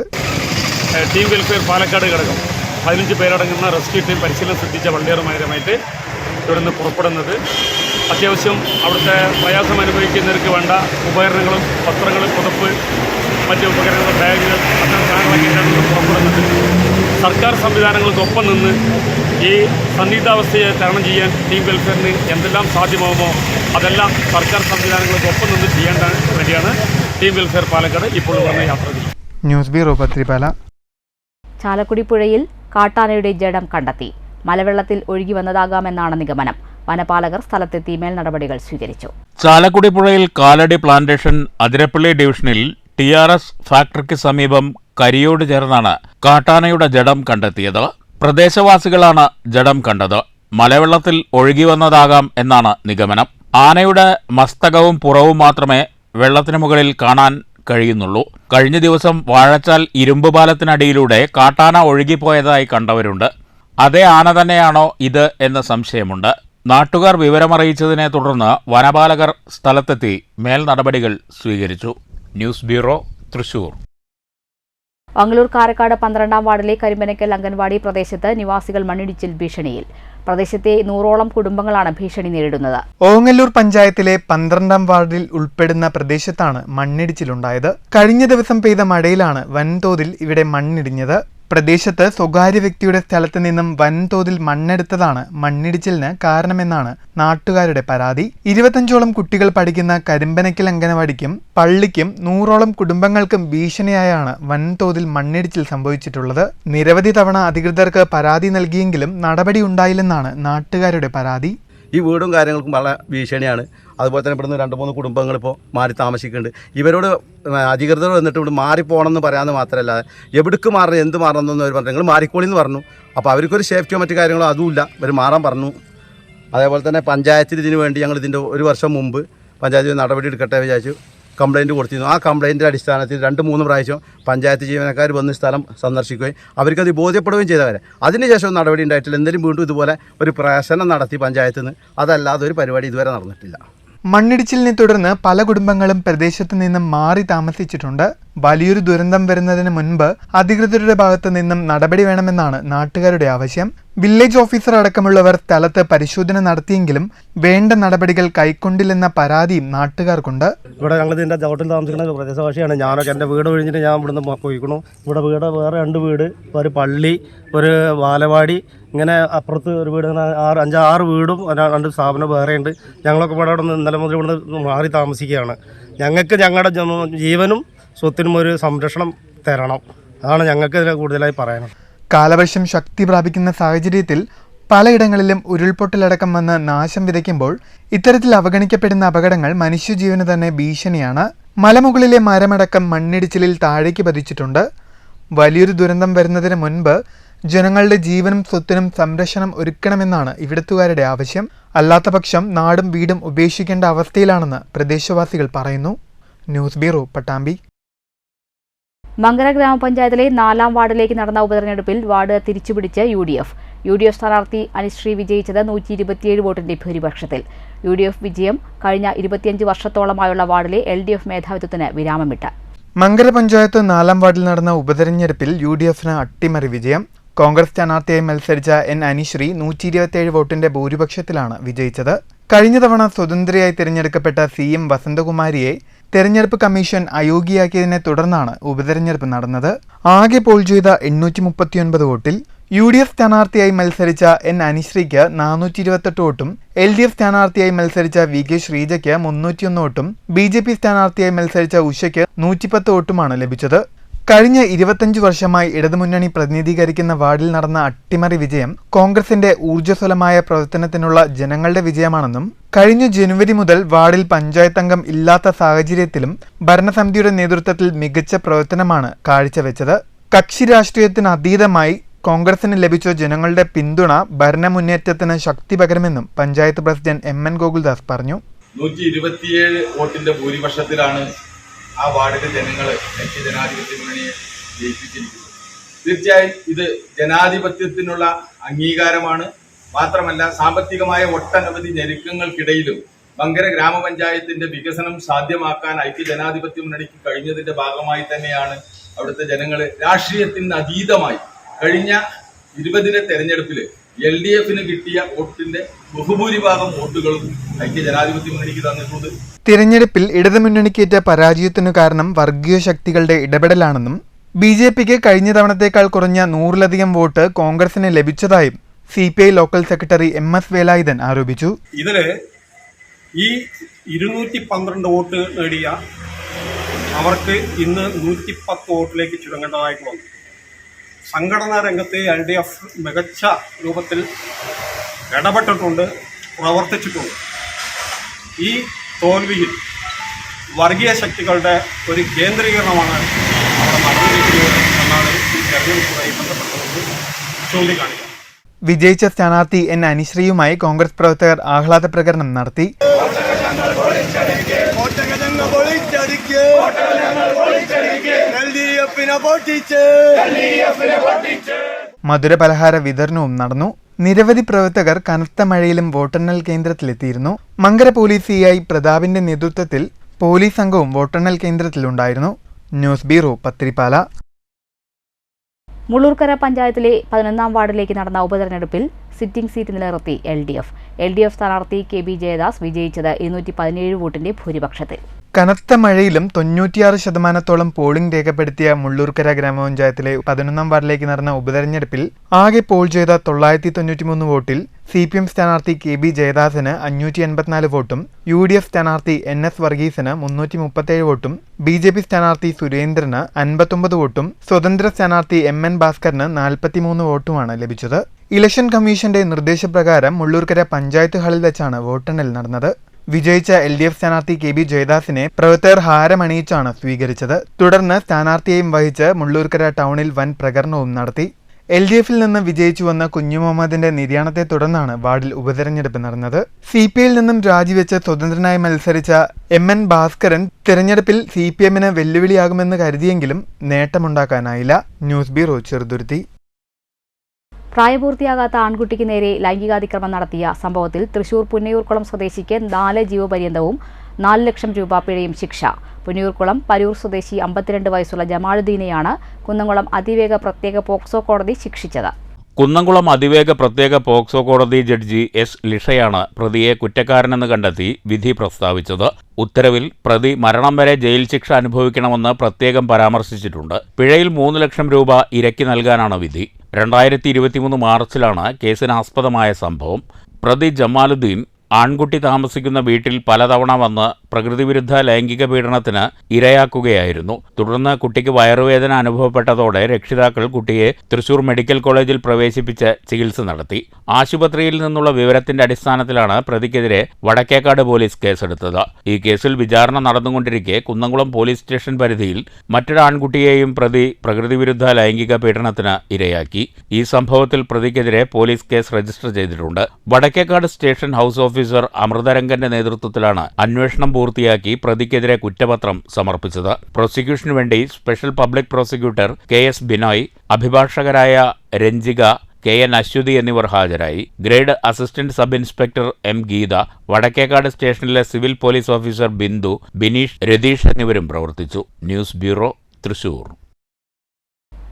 ടീം വെൽഫെയർ പാലക്കാട് ഘടകം 15 പേരടങ്ങുന്ന റെസ്ക്യൂ ടീം പരിശീലനം സിദ്ധിച്ച വണ്ടിയറുമായിട്ട് ഇവിടുന്ന് പുറപ്പെടുന്നത്. അത്യാവശ്യം അവിടുത്തെ പ്രയാസം അനുഭവിക്കുന്നവർക്ക് വേണ്ട ഉപകരണങ്ങളും വസ്ത്രങ്ങളും പുതപ്പ് മറ്റ് ഉപകരണങ്ങൾ ബാഗുകൾ അത്തരം സാധനങ്ങളൊക്കെയാണ് പുറപ്പെടുന്നത്. സർക്കാർ സംവിധാനങ്ങൾക്കൊപ്പം നിന്ന് ഈ സന്നിഗ്ധാവസ്ഥയെ തരണം ചെയ്യാൻ ടീം വെൽഫെയറിന് എന്തെല്ലാം സാധ്യമാകുമോ അതെല്ലാം സർക്കാർ സംവിധാനങ്ങൾക്കൊപ്പം നിന്ന് ചെയ്യേണ്ട വേണ്ടിയാണ് ടീം വെൽഫെയർ പാലക്കാട് ഇപ്പോൾ വന്ന യാത്ര ചെയ്യുന്നത്. News bureau Pathripala. ചാലക്കുടി പുഴയിൽ കാട്ടാനയുടെ ജഡം കണ്ടെത്തി. മലവെള്ളത്തിൽ ഒഴുകി വന്നതാകാമെന്നാണ് നിഗമനം. വനപാലകർ സ്ഥലത്തെത്തി മേൽ നടപടികൾ സ്വീകരിച്ചു. ചാലക്കുടി പുഴയിൽ കാലടി പ്ലാന്റേഷൻ അതിരപ്പള്ളി ഡിവിഷനിൽ TRS ഫാക്ടറിക്ക് സമീപം കരിയോട് ചേർന്നാണ് കാട്ടാനയുടെ ജഡം കണ്ടെത്തിയത്. പ്രദേശവാസികളാണ് ജഡം കണ്ടത്. മലവെള്ളത്തിൽ ഒഴുകി വന്നതാകാം എന്നാണ് നിഗമനം. ആനയുടെ മസ്തകവും പുറവും മാത്രമേ വെള്ളത്തിനു മുകളിൽ കാണാൻ കഴിയുന്നുള്ളൂ. കഴിഞ്ഞ ദിവസം വാഴച്ചാൽ ഇരുമ്പുപാലത്തിനടിയിലൂടെ കാട്ടാന ഒഴുകിപ്പോയതായി കണ്ടവരുണ്ട്. അതേ ആന തന്നെയാണോ ഇത് എന്ന സംശയമുണ്ട്. നാട്ടുകാർ വിവരമറിയിച്ചതിനെ തുടർന്ന് വനപാലകർ സ്ഥലത്തെത്തി മേൽ നടപടികൾ സ്വീകരിച്ചു. News bureau, Thrissur. വങ്ങളൂർ കാരക്കാട് 12-ാം വാർഡിലെ കരിമ്പനക്കൽ അംഗൻവാടി പ്രദേശത്ത് നിവാസികൾ മണ്ണിടിച്ചിൽ ഭീഷണിയിൽ. പ്രദേശത്തെ 100ഓളം കുടുംബങ്ങളാണ് ഭീഷണി നേരിടുന്നത്. ഓങ്ങല്ലൂർ പഞ്ചായത്തിലെ 12-ാം വാർഡിൽ ഉൾപ്പെടുന്ന പ്രദേശത്താണ് മണ്ണിടിച്ചിലുണ്ടായത്. കഴിഞ്ഞ ദിവസം പെയ്ത മഴയിലാണ് വൻതോതിൽ ഇവിടെ മണ്ണിടിഞ്ഞത്. പ്രദേശത്ത് സ്വകാര്യ വ്യക്തിയുടെ സ്ഥലത്ത് നിന്നും വൻതോതിൽ മണ്ണെടുത്തതാണ് മണ്ണിടിച്ചിലിന് കാരണമെന്നാണ് നാട്ടുകാരുടെ പരാതി. 25ഓളം കുട്ടികൾ പഠിക്കുന്ന കരിമ്പനക്കൽ അംഗനവാടിക്കും പള്ളിക്കും 100ഓളം കുടുംബങ്ങൾക്കും ഭീഷണിയായാണ് വൻതോതിൽ മണ്ണിടിച്ചിൽ സംഭവിച്ചിട്ടുള്ളത്. നിരവധി തവണ അധികൃതർക്ക് പരാതി നൽകിയെങ്കിലും നടപടി ഉണ്ടായില്ലെന്നാണ് നാട്ടുകാരുടെ പരാതി. ഈ വീടും കാര്യങ്ങൾക്കും വളരെ ഭീഷണിയാണ്. അതുപോലെ തന്നെ ഇവിടുന്ന് 2-3 കുടുംബങ്ങൾ ഇപ്പോൾ മാറി താമസിക്കുന്നുണ്ട്. ഇവരോട് അധികൃതർ വന്നിട്ട് ഇവിടെ മാറിപ്പോകണമെന്ന് പറയാമെന്ന് മാത്രമല്ല എവിടേക്ക് മാറണം എന്ത് മാറണമെന്ന് അവർ പറഞ്ഞു. നിങ്ങൾ മാറിക്കോളിന്ന് പറഞ്ഞു. അപ്പോൾ അവർക്കൊരു സേഫ്റ്റിയോ മറ്റു കാര്യങ്ങളോ അതുമില്ല. ഇവർ മാറാൻ പറഞ്ഞു. അതേപോലെ തന്നെ പഞ്ചായത്തിൽ ഇതിന് വേണ്ടി ഞങ്ങൾ ഇതിൻ്റെ 1 വർഷം മുമ്പ് പഞ്ചായത്തിൽ നടപടി എടുക്കട്ടെ വിചാരിച്ചു കംപ്ലയിൻറ്റ് കൊടുത്തിരുന്നു. ആ കംപ്ലയിൻറ്റിൻ്റെ അടിസ്ഥാനത്തിൽ 2-3 പ്രാവശ്യം പഞ്ചായത്ത് ജീവനക്കാർ വന്ന് സ്ഥലം സന്ദർശിക്കുകയും അവർക്കത് ബോധ്യപ്പെടുകയും ചെയ്തവരെ അതിനുശേഷം നടപടി ഉണ്ടായിട്ടില്ല. എന്തെങ്കിലും വീണ്ടും ഇതുപോലെ ഒരു പ്രശ്നം നടത്തി പഞ്ചായത്തിൽ നിന്ന് അതല്ലാതെ ഒരു പരിപാടി ഇതുവരെ നടന്നിട്ടില്ല. മണ്ണിടിച്ചിലിനെ തുടർന്ന് പല കുടുംബങ്ങളും പ്രദേശത്ത് നിന്നും മാറി താമസിച്ചിട്ടുണ്ട്. വലിയൊരു ദുരന്തം വരുന്നതിന് മുൻപ് അധികൃതരുടെ ഭാഗത്തു നിന്നും നടപടി വേണമെന്നാണ് നാട്ടുകാരുടെ ആവശ്യം. വില്ലേജ് ഓഫീസർ അടക്കമുള്ളവർ സ്ഥലത്ത് പരിശോധന നടത്തിയെങ്കിലും വേണ്ട നടപടികൾ കൈക്കൊണ്ടില്ലെന്ന പരാതിയും നാട്ടുകാർക്കുണ്ട്. ഇവിടെ ഞങ്ങൾ ഇതിൻ്റെ ചവിട്ടിൽ താമസിക്കുന്ന പ്രദേശവാസിയാണ്. ഞാനൊക്കെ എൻ്റെ വീട് ഒഴിഞ്ഞിട്ട് ഞാൻ ഇവിടുന്ന് പോയിക്കണു. ഇവിടെ വീട് വേറെ 2 വീട്, ഒരു പള്ളി, ഒരു ബാലവാടി, ഇങ്ങനെ അപ്പുറത്ത് ഒരു വീട്, 5-6 വീടും 2 സ്ഥാപനം വേറെയുണ്ട്. ഞങ്ങളൊക്കെ ഇവിടെ ഇന്നലെ മുതൽ ഇവിടുന്ന് മാറി താമസിക്കുകയാണ്. ഞങ്ങൾക്ക് ഞങ്ങളുടെ ജീവനും സ്വത്തിനും ഒരു സംരക്ഷണം തരണം. അതാണ് ഞങ്ങൾക്ക് ഇതിനെ കൂടുതലായി പറയാനുള്ളത്. കാലവർഷം ശക്തി പ്രാപിക്കുന്ന സാഹചര്യത്തിൽ പലയിടങ്ങളിലും ഉരുൾപൊട്ടലടക്കം വന്ന് നാശം വിതയ്ക്കുമ്പോൾ ഇത്തരത്തിൽ അവഗണിക്കപ്പെടുന്ന അപകടങ്ങൾ മനുഷ്യജീവന് തന്നെ ഭീഷണിയാണ്. മലമുകളിലെ മരമടക്കം മണ്ണിടിച്ചിലിൽ താഴേക്ക് പതിച്ചിട്ടുണ്ട്. വലിയൊരു ദുരന്തം വരുന്നതിന് മുൻപ് ജനങ്ങളുടെ ജീവനും സ്വത്തിനും സംരക്ഷണം ഒരുക്കണമെന്നാണ് ഇവിടത്തുകാരുടെ ആവശ്യം. അല്ലാത്തപക്ഷം നാടും വീടും ഉപേക്ഷിക്കേണ്ട അവസ്ഥയിലാണെന്ന് പ്രദേശവാസികൾ പറയുന്നു. News bureau, Pattambi. മങ്കര ഗ്രാമപഞ്ചായത്തിലെ 4-ാം വാർഡിലേക്ക് നടന്ന ഉപതെരഞ്ഞെടുപ്പിൽ വാർഡ് തിരിച്ചുപിടിച്ച് യു.ഡി.എഫ് സ്ഥാനാർത്ഥി അനുശ്രീ വിജയിച്ചത് 127 വോട്ടിന്റെ ഭൂരിപക്ഷത്തിൽ. യു.ഡി.എഫ് വിജയം കഴിഞ്ഞ 25 വർഷത്തോളമായുള്ള വാർഡിലെ LDF മേധാവിത്വത്തിന് വിരാമമിട്ട്. മങ്കര പഞ്ചായത്ത് 4-ാം വാർഡിൽ നടന്ന ഉപതെരഞ്ഞെടുപ്പിൽ യു.ഡി.എഫിന് അട്ടിമറി വിജയം. കോൺഗ്രസ് സ്ഥാനാർത്ഥിയായി മത്സരിച്ച അനുശ്രീ 127 വോട്ടിന്റെ ഭൂരിപക്ഷത്തിലാണ് വിജയിച്ചത്. കഴിഞ്ഞ തവണ സ്വതന്ത്രയായി തിരഞ്ഞെടുക്കപ്പെട്ട CM വസന്തകുമാരിയെ തെരഞ്ഞെടുപ്പ് കമ്മീഷൻ അയോഗ്യയാക്കിയതിനെ തുടർന്നാണ് ഉപതെരഞ്ഞെടുപ്പ് നടന്നത്. ആകെ പോൾ ചെയ്ത 839 വോട്ടിൽ യു.ഡി.എഫ് സ്ഥാനാർത്ഥിയായി മത്സരിച്ച അനുശ്രീക്ക് 428 വോട്ടും LDF സ്ഥാനാർത്ഥിയായി മത്സരിച്ച VK ശ്രീജയ്ക്ക് 301 വോട്ടും BJP സ്ഥാനാർത്ഥിയായി മത്സരിച്ച ഉഷയ്ക്ക് 110 വോട്ടുമാണ് ലഭിച്ചത്. കഴിഞ്ഞ 25 വർഷമായി ഇടതുമുന്നണി പ്രതിനിധീകരിക്കുന്ന വാർഡിൽ നടന്ന അട്ടിമറി വിജയം കോൺഗ്രസിന്റെ ഊർജ്ജസ്വലമായ പ്രവർത്തനത്തിനുള്ള ജനങ്ങളുടെ വിജയമാണെന്നും കഴിഞ്ഞ ജനുവരി മുതൽ വാർഡിൽ പഞ്ചായത്ത് അംഗം ഇല്ലാത്ത സാഹചര്യത്തിലും ഭരണസമിതിയുടെ നേതൃത്വത്തിൽ മികച്ച പ്രവർത്തനമാണ് കാഴ്ചവെച്ചത്. കക്ഷി രാഷ്ട്രീയത്തിന് അതീതമായി കോൺഗ്രസിന് ലഭിച്ച ജനങ്ങളുടെ പിന്തുണ ഭരണമുന്നേറ്റത്തിന് ശക്തി പകരുമെന്നും പഞ്ചായത്ത് പ്രസിഡന്റ് MN ഗോകുൽദാസ് പറഞ്ഞു. 127 വോട്ടിന്റെ ഭൂരിപക്ഷത്തിലാണ് ആ വാർഡിലെ ജനങ്ങൾ ഐക്യ ജനാധിപത്യ മുന്നണിയെ ജയിപ്പിച്ചിരിക്കുന്നത്. തീർച്ചയായും ഇത് ജനാധിപത്യത്തിനുള്ള അംഗീകാരമാണ്. മാത്രമല്ല, സാമ്പത്തികമായ ഒട്ടനവധി ഞെരുക്കങ്ങൾക്കിടയിലും മങ്കര ഗ്രാമപഞ്ചായത്തിന്റെ വികസനം സാധ്യമാക്കാൻ ഐക്യ ജനാധിപത്യ മുന്നണിക്ക് കഴിഞ്ഞതിന്റെ ഭാഗമായി തന്നെയാണ് അവിടുത്തെ ജനങ്ങൾ രാഷ്ട്രീയത്തിന് അതീതമായി കഴിഞ്ഞ 20 തെരഞ്ഞെടുപ്പിൽ LDFന് കിട്ടിയ വോട്ടിന്റെ ബഹുഭൂരിഭാഗം വോട്ടുകളും ഐക്യ ജനാധിപത്യ മുന്നണിക്ക് തന്നിട്ടുണ്ട്. തിരഞ്ഞെടുപ്പിൽ ഇടതുമുന്നണിക്കേറ്റ പരാജയത്തിനു കാരണം വർഗീയ ശക്തികളുടെ ഇടപെടലാണെന്നും BJPക്ക് കഴിഞ്ഞ തവണത്തേക്കാൾ കുറഞ്ഞ 100-ലധികം വോട്ട് കോൺഗ്രസിന് ലഭിച്ചതായും CPI local secretary MS Velayudhan ആരോപിച്ചു. ഇതില് ഈ 212 വോട്ട് നേടിയ അവർക്ക് ഇന്ന് 110 വോട്ടിലേക്ക് ചുരുങ്ങേണ്ടതായിട്ട് വന്നു. സംഘടനാ രംഗത്ത് LDF മികച്ച രൂപത്തിൽ ഇടപെട്ടിട്ടുണ്ട്, പ്രവർത്തിച്ചിട്ടുണ്ട്. ഈ തോൽവിയിൽ വർഗീയ ശക്തികളുടെ ഒരു കേന്ദ്രീകരണമാണ് അവിടെ നടന്നിരിക്കുന്നത് എന്നാണ് ഈ തെരഞ്ഞെടുപ്പുമായി ബന്ധപ്പെട്ടത് ചൂണ്ടിക്കാണിക്കുക. വിജയിച്ച സ്ഥാനാർത്ഥി N അനുശ്രീയുമായി കോൺഗ്രസ് പ്രവർത്തകർ ആഹ്ലാദ പ്രകടനം നടത്തി. മധുര പലഹാര വിതരണവും നടന്നു. നിരവധി പ്രവർത്തകർ കനത്ത മഴയിലും വോട്ടെണ്ണൽ കേന്ദ്രത്തിലെത്തിയിരുന്നു. മങ്കര പോലീസ് CI പ്രതാപിന്റെ നേതൃത്വത്തിൽ പോലീസ് സംഘവും വോട്ടെണ്ണൽ കേന്ദ്രത്തിലുണ്ടായിരുന്നു. News bureau, Pathirippala. മുള്ളൂർക്കര പഞ്ചായത്തിലെ 11ാം വാർഡിലേക്ക് നടന്ന ഉപതെരഞ്ഞെടുപ്പിൽ സിറ്റിംഗ് സീറ്റ് നിലനിർത്തി LDF സ്ഥാനാർത്ഥി KB ജയദാസ് വിജയിച്ചത് 217 വോട്ടിന്റെ ഭൂരിപക്ഷത്തിൽ. കനത്ത മഴയിലും 96% പോളിംഗ് രേഖപ്പെടുത്തിയ മുള്ളൂർക്കര ഗ്രാമപഞ്ചായത്തിലെ 11ാം വാർഡിലേക്ക് നടന്ന ഉപതെരഞ്ഞെടുപ്പിൽ ആകെ പോൾ ചെയ്ത 993 വോട്ടിൽ CPM സ്ഥാനാർത്ഥി KB ജയദാസിന് 584 വോട്ടും UDF സ്ഥാനാർത്ഥി NS വർഗീസിന് 337 വോട്ടും BJP സ്ഥാനാർത്ഥി സുരേന്ദ്രന് 59 വോട്ടും സ്വതന്ത്ര സ്ഥാനാർത്ഥി MN ഭാസ്കറിന് 43 വോട്ടുമാണ് ലഭിച്ചത്. ഇലക്ഷൻ കമ്മീഷന്റെ നിർദ്ദേശപ്രകാരം മുള്ളൂർക്കര പഞ്ചായത്ത് ഹാളിൽ വെച്ചാണ് വോട്ടെണ്ണൽ നടന്നത്. വിജയിച്ച LDF സ്ഥാനാർത്ഥി KB ജയദാസിനെ പ്രവർത്തകർ ഹാരമണിയിച്ചാണ് സ്വീകരിച്ചത്. തുടർന്ന് സ്ഥാനാർത്ഥിയെയും വഹിച്ച് മുള്ളൂർക്കര ടൗണിൽ വൻ പ്രകടനവും നടത്തി. LDFൽ നിന്ന് വിജയിച്ചു വന്ന കുഞ്ഞു മുഹമ്മദിന്റെ നിര്യാണത്തെ തുടർന്നാണ് വാർഡിൽ ഉപതെരഞ്ഞെടുപ്പ് നടന്നത്. CPIയിൽ നിന്നും രാജിവെച്ച് സ്വതന്ത്രനായി മത്സരിച്ച MN ഭാസ്കരൻ തിരഞ്ഞെടുപ്പിൽ CPMന് വെല്ലുവിളിയാകുമെന്ന് കരുതിയെങ്കിലും നേട്ടമുണ്ടാക്കാനായില്ല. News bureau, Cheruthuruthy. പ്രായപൂർത്തിയാകാത്ത ആൺകുട്ടിക്ക് നേരെ ലൈംഗികാതിക്രമം നടത്തിയ സംഭവത്തിൽ തൃശൂർ പുന്നയൂർക്കുളം സ്വദേശിക്ക് 4 ജീവപര്യന്തവും 4 ലക്ഷം രൂപ പിഴയും ശിക്ഷ. പുന്നയൂർക്കുളം പരൂർ സ്വദേശി 52 വയസ്സുള്ള ജമാലുദ്ദീനെയാണ് കുന്നംകുളം അതിവേഗ പ്രത്യേക പോക്സോ കോടതി ശിക്ഷിച്ചത്. കുന്നംകുളം അതിവേഗ പ്രത്യേക പോക്സോ കോടതി ജഡ്ജി S ലിഷയാണ് പ്രതിയെ കുറ്റക്കാരനെന്ന് കണ്ടെത്തി വിധി പ്രസ്താവിച്ചത്. ഉത്തരവിൽ പ്രതി മരണം വരെ ജയിൽ ശിക്ഷ അനുഭവിക്കണമെന്ന് പ്രത്യേകം പരാമർശിച്ചിട്ടുണ്ട്. പിഴയിൽ 3 ലക്ഷം രൂപ ഇരയ്ക്ക് നൽകാനാണ് വിധി. 2023 മാർച്ചിലാണ് കേസിനാസ്പദമായ സംഭവം. പ്രതി ജമാലുദ്ദീൻ ആൺകുട്ടി താമസിക്കുന്ന വീട്ടിൽ പലതവണ വന്ന് പ്രകൃതിവിരുദ്ധ ലൈംഗിക പീഡനത്തിന് ഇരയാക്കുകയായിരുന്നു. തുടർന്ന് കുട്ടിക്ക് വയറുവേദന അനുഭവപ്പെട്ടതോടെ രക്ഷിതാക്കൾ കുട്ടിയെ തൃശൂർ മെഡിക്കൽ കോളേജിൽ പ്രവേശിപ്പിച്ച് ചികിത്സ നടത്തി. ആശുപത്രിയിൽ നിന്നുള്ള വിവരത്തിന്റെ അടിസ്ഥാനത്തിലാണ് പ്രതിക്കെതിരെ വടക്കേക്കാട് പോലീസ് കേസെടുത്തത്. ഈ കേസിൽ വിചാരണ നടന്നുകൊണ്ടിരിക്കെ കുന്നംകുളം പോലീസ് സ്റ്റേഷൻ പരിധിയിൽ മറ്റൊരു ആൺകുട്ടിയെയും പ്രതി പ്രകൃതിവിരുദ്ധ ലൈംഗിക പീഡനത്തിന് ഇരയാക്കി. ഈ സംഭവത്തിൽ പ്രതിക്കെതിരെ പോലീസ് കേസ് രജിസ്റ്റർ ചെയ്തിട്ടുണ്ട്. വടക്കേക്കാട് സ്റ്റേഷൻ ഹൌസ് ഓഫീസർ അമൃതരംഗന്റെ നേതൃത്വത്തിലാണ് അന്വേഷണം പൂർത്തിയാക്കി പ്രതിക്കെതിരെ കുറ്റപത്രം സമർപ്പിച്ചത്. പ്രോസിക്യൂഷനു വേണ്ടി special public prosecutor KS Binoy, അഭിഭാഷകരായ രഞ്ജിക, KN അശ്വതി എന്നിവർ ഹാജരായി. Grade assistant sub inspector M Geetha, Vadakkekad സ്റ്റേഷനിലെ civil police officer Bindu, Bineesh, Ratheesh എന്നിവരും പ്രവർത്തിച്ചു. News bureau, Thrissur.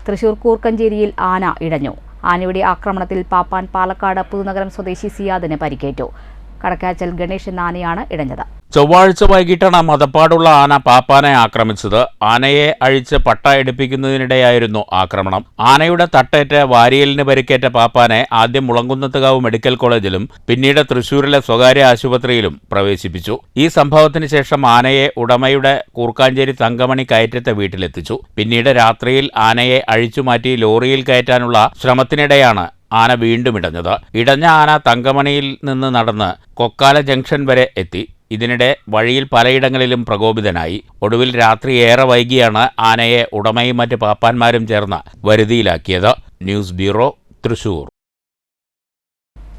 തൃശൂർ കൂർക്കഞ്ചേരിയിൽ ആന ഇടഞ്ഞു. ആനയുടെ ആക്രമണത്തിൽ പാപ്പാൻ പാലക്കാട് പുതുനഗരം സ്വദേശി സിയാദിന് പരിക്കേറ്റു. കടക്കാച്ചൽ ഗണേഷ് എന്ന ആനയാണ് ഇടഞ്ഞത്. ചൊവ്വാഴ്ച വൈകിട്ടാണ് മതപ്പാടുള്ള ആന പാപ്പാനെ ആക്രമിച്ചത്. ആനയെ അഴിച്ച് പട്ട എടുപ്പിക്കുന്നതിനിടെയായിരുന്നു ആക്രമണം. ആനയുടെ തട്ടേറ്റ് വാരിയലിന് പരിക്കേറ്റ പാപ്പാനെ ആദ്യം മുളങ്കുന്നത്തുകാവ് മെഡിക്കൽ കോളേജിലും പിന്നീട് തൃശൂരിലെ സ്വകാര്യ ആശുപത്രിയിലും പ്രവേശിപ്പിച്ചു. ഈ സംഭവത്തിന് ശേഷം ആനയെ ഉടമയുടെ കൂർക്കാഞ്ചേരി തങ്കമണി കയറ്റത്തെ വീട്ടിലെത്തിച്ചു. പിന്നീട് രാത്രിയിൽ ആനയെ അഴിച്ചുമാറ്റി ലോറിയിൽ കയറ്റാനുള്ള ശ്രമത്തിനിടെയാണ് ആന വീണ്ടും ഇടഞ്ഞത്. ഇടഞ്ഞ ആന തങ്കമണിയിൽ നിന്ന് നടന്ന് കൊക്കാല ജംഗ്ഷൻ വരെ എത്തി. ഇതിനിടെ വഴിയിൽ പലയിടങ്ങളിലും പ്രകോപിതനായി. ഒടുവിൽ രാത്രി ഏറെ വൈകിയാണ് ആനയെ ഉടമയും മറ്റ് പാപ്പാന്മാരും ചേർന്ന് വരുതിയിലാക്കിയത്. News bureau, Thrissur.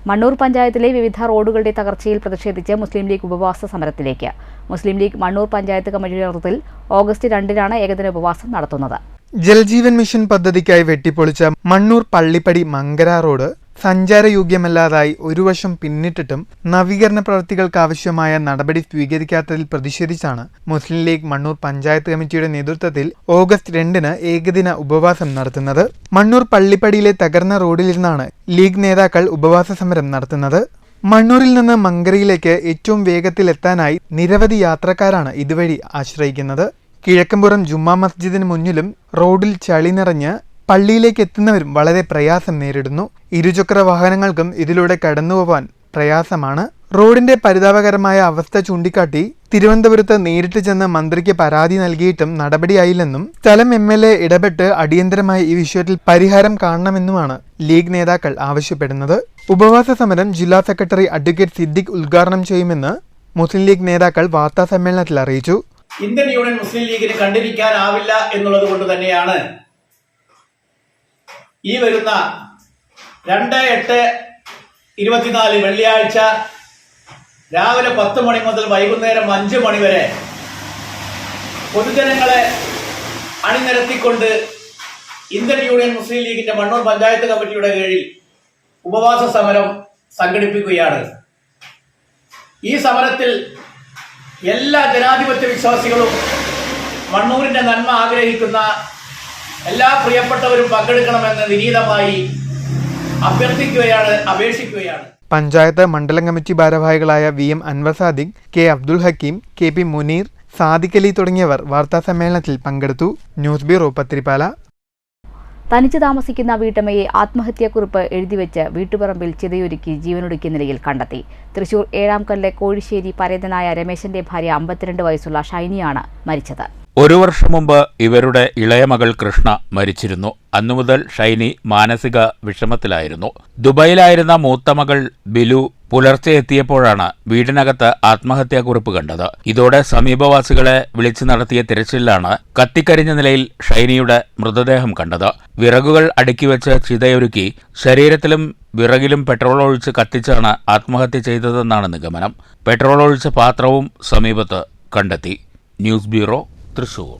മണ്ണൂർ പഞ്ചായത്തിലെ വിവിധ റോഡുകളുടെ തകർച്ചയിൽ പ്രതിഷേധിച്ച് മുസ്ലിം ലീഗ് ഉപവാസ സമരത്തിലേക്ക്. മുസ്ലിം ലീഗ് മണ്ണൂർ പഞ്ചായത്ത് കമ്മിറ്റിയുടെ നേതൃത്വത്തിൽ ഓഗസ്റ്റ് 2-നാണ് ഏകദിന ഉപവാസം നടത്തുന്നത്. ജൽജീവൻ മിഷൻ പദ്ധതിക്കായി വെട്ടിപ്പൊളിച്ച മണ്ണൂർ പള്ളിപ്പടി മങ്കര റോഡ് സഞ്ചാരയോഗ്യമല്ലാതായി ഒരു വർഷം പിന്നിട്ടിട്ടും നവീകരണ പ്രവൃത്തികൾക്കാവശ്യമായ നടപടി സ്വീകരിക്കാത്തതിൽ പ്രതിഷേധിച്ചാണ് മുസ്ലിം ലീഗ് മണ്ണൂർ പഞ്ചായത്ത് കമ്മിറ്റിയുടെ നേതൃത്വത്തിൽ ഓഗസ്റ്റ് 2-ന് ഏകദിന ഉപവാസം നടത്തുന്നത്. മണ്ണൂർ പള്ളിപ്പടിയിലെ തകർന്ന റോഡിലിരുന്നാണ് ലീഗ് നേതാക്കൾ ഉപവാസ സമരം നടത്തുന്നത്. മണ്ണൂരിൽ നിന്ന് മങ്കരയിലേക്ക് ഏറ്റവും വേഗത്തിൽ എത്താനായി നിരവധി യാത്രക്കാരാണ് ഇതുവഴി ആശ്രയിക്കുന്നത്. കിഴക്കമ്പുറം ജുമാ മസ്ജിദിന് മുന്നിലും റോഡിൽ ചളി നിറഞ്ഞ് പള്ളിയിലേക്ക് എത്തുന്നവരും വളരെ പ്രയാസം നേരിടുന്നു. ഇരുചക്ര വാഹനങ്ങൾക്കും ഇതിലൂടെ കടന്നുപോകാൻ പ്രയാസമാണ്. റോഡിന്റെ പരിതാപകരമായ അവസ്ഥ ചൂണ്ടിക്കാട്ടി തിരുവനന്തപുരത്ത് നേരിട്ട് ചെന്ന് മന്ത്രിക്ക് പരാതി നൽകിയിട്ടും നടപടിയായില്ലെന്നും സ്ഥലം MLA ഇടപെട്ട് അടിയന്തരമായി ഈ വിഷയത്തിൽ പരിഹാരം കാണണമെന്നുമാണ് ലീഗ് നേതാക്കൾ ആവശ്യപ്പെടുന്നത്. ഉപവാസ സമരം ജില്ലാ സെക്രട്ടറി അഡ്വക്കേറ്റ് സിദ്ദിഖ് ഉദ്ഘാടനം ചെയ്യുമെന്ന് മുസ്ലിം ലീഗ് നേതാക്കൾ വാർത്താസമ്മേളനത്തിൽ അറിയിച്ചു. ഇന്ത്യൻ യൂണിയൻ മുസ്ലിം ലീഗിന് കണ്ടിരിക്കാനാവില്ല എന്നുള്ളത് കൊണ്ട് തന്നെയാണ് ഈ വരുന്ന 2/8/24 വെള്ളിയാഴ്ച രാവിലെ 10 മണി മുതൽ വൈകുന്നേരം 5 മണി വരെ പൊതുജനങ്ങളെ അണിനിരത്തിക്കൊണ്ട് ഇന്ത്യൻ യൂണിയൻ മുസ്ലിം ലീഗിന്റെ മണ്ണൂർ പഞ്ചായത്ത് കമ്മിറ്റിയുടെ കീഴിൽ ഉപവാസ സമരം സംഘടിപ്പിക്കുകയാണ്. ഈ സമരത്തിൽ എല്ലാ ജനാധിപത്യ വിശ്വാസികളും മണ്ണൂരിന്റെ നന്മ ആഗ്രഹിക്കുന്ന എല്ലാ പ്രിയപ്പെട്ടവരും പങ്കെടുക്കണമെന്ന് വിനീതമായി അപേക്ഷിക്കുകയാണ്. പഞ്ചായത്ത് മണ്ഡലം കമ്മിറ്റി ഭാരവാഹികളായ VM Anvar Sadiq, K Abdul Hakeem, KP Muneer, Sadiq Ali തുടങ്ങിയവർ വാർത്താസമ്മേളനത്തിൽ പങ്കെടുത്തു. News bureau Pathirippala. തനിച്ച് താമസിക്കുന്ന വീട്ടമ്മയെ ആത്മഹത്യാക്കുറിപ്പ് എഴുതിവെച്ച് വീട്ടുപറമ്പിൽ ചിതയൊരുക്കി ജീവനൊടുക്കിയ നിലയിൽ കണ്ടെത്തി. തൃശൂർ ഏഴാംകല്ല് കോഴിശ്ശേരി പരേതനായ രമേശന്റെ ഭാര്യ 52 വയസ്സുള്ള ഷൈനിയാണ് മരിച്ചത്. ഒരു വർഷം മുമ്പ് ഇവരുടെ ഇളയ മകൾ കൃഷ്ണ മരിച്ചിരുന്നു. അന്നുമുതൽ ഷൈനി മാനസിക വിഷമത്തിലായിരുന്നു. ദുബായിലായിരുന്ന മൂത്ത മകൾ ബിലു പുലർച്ചെ എത്തിയപ്പോഴാണ് വീടിനകത്ത് ആത്മഹത്യാക്കുറിപ്പ് കണ്ടത്. ഇതോടെ സമീപവാസികളെ വിളിച്ചു നടത്തിയ തിരച്ചിലാണ് കത്തിക്കരിഞ്ഞ നിലയിൽ ഷൈനിയുടെ മൃതദേഹം കണ്ടത്. വിറകുകൾ അടുക്കിവെച്ച് ചിതയൊരുക്കി ശരീരത്തിലും വിറകിലും പെട്രോൾ ഒഴിച്ച് കത്തിച്ചാണ് ആത്മഹത്യ ചെയ്തതെന്നാണ് നിഗമനം. പെട്രോൾ ഒഴിച്ച പാത്രവും സമീപത്ത് കണ്ടെത്തി. News bureau, Thrissur.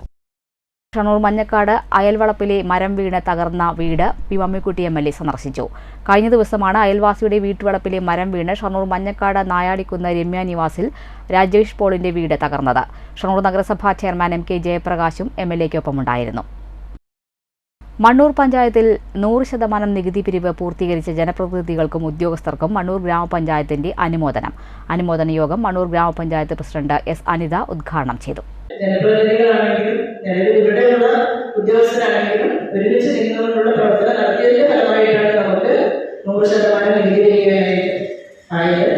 ഷണൂർ മഞ്ഞക്കാട് അയൽവളപ്പിലെ മരം വീണ് തകർന്ന വീട് പി മമ്മിക്കുട്ടി MLA സന്ദർശിച്ചു. കഴിഞ്ഞ ദിവസമാണ് അയൽവാസിയുടെ വീട്ടുവളപ്പിലെ മരം വീണ് ഷണൂർ മഞ്ഞക്കാട് നായാടിക്കുന്ന് രമ്യ നിവാസിൽ രാജേഷ് പോളിന്റെ വീട് തകർന്നത്. ഷണൂർ നഗരസഭാ ചെയർമാൻ MK ജയപ്രകാശും MLAയ്ക്കൊപ്പമുണ്ടായിരുന്നു. മണ്ണൂർ പഞ്ചായത്തിൽ 100% നികുതി പിരിവ് പൂർത്തീകരിച്ച ജനപ്രതിനിധികൾക്കും ഉദ്യോഗസ്ഥർക്കും മണ്ണൂർ ഗ്രാമപഞ്ചായത്തിന്റെ അനുമോദന യോഗം മണ്ണൂർ ഗ്രാമപഞ്ചായത്ത് പ്രസിഡന്റ് S അനിത ഉദ്ഘാടനം ചെയ്തു. ജനപ്രതിനിധികളാണെങ്കിലും ഇവിടെയുള്ള ഉദ്യോഗസ്ഥരാണെങ്കിലും ഒരുമിച്ച് നിന്നുകൊണ്ടുള്ള പ്രവർത്തനം നടത്തിയതിന്റെ ഫലമായിട്ടാണ് നമുക്ക് 100% നികുതി പിരിക്കാനായിട്ട് ആയത്.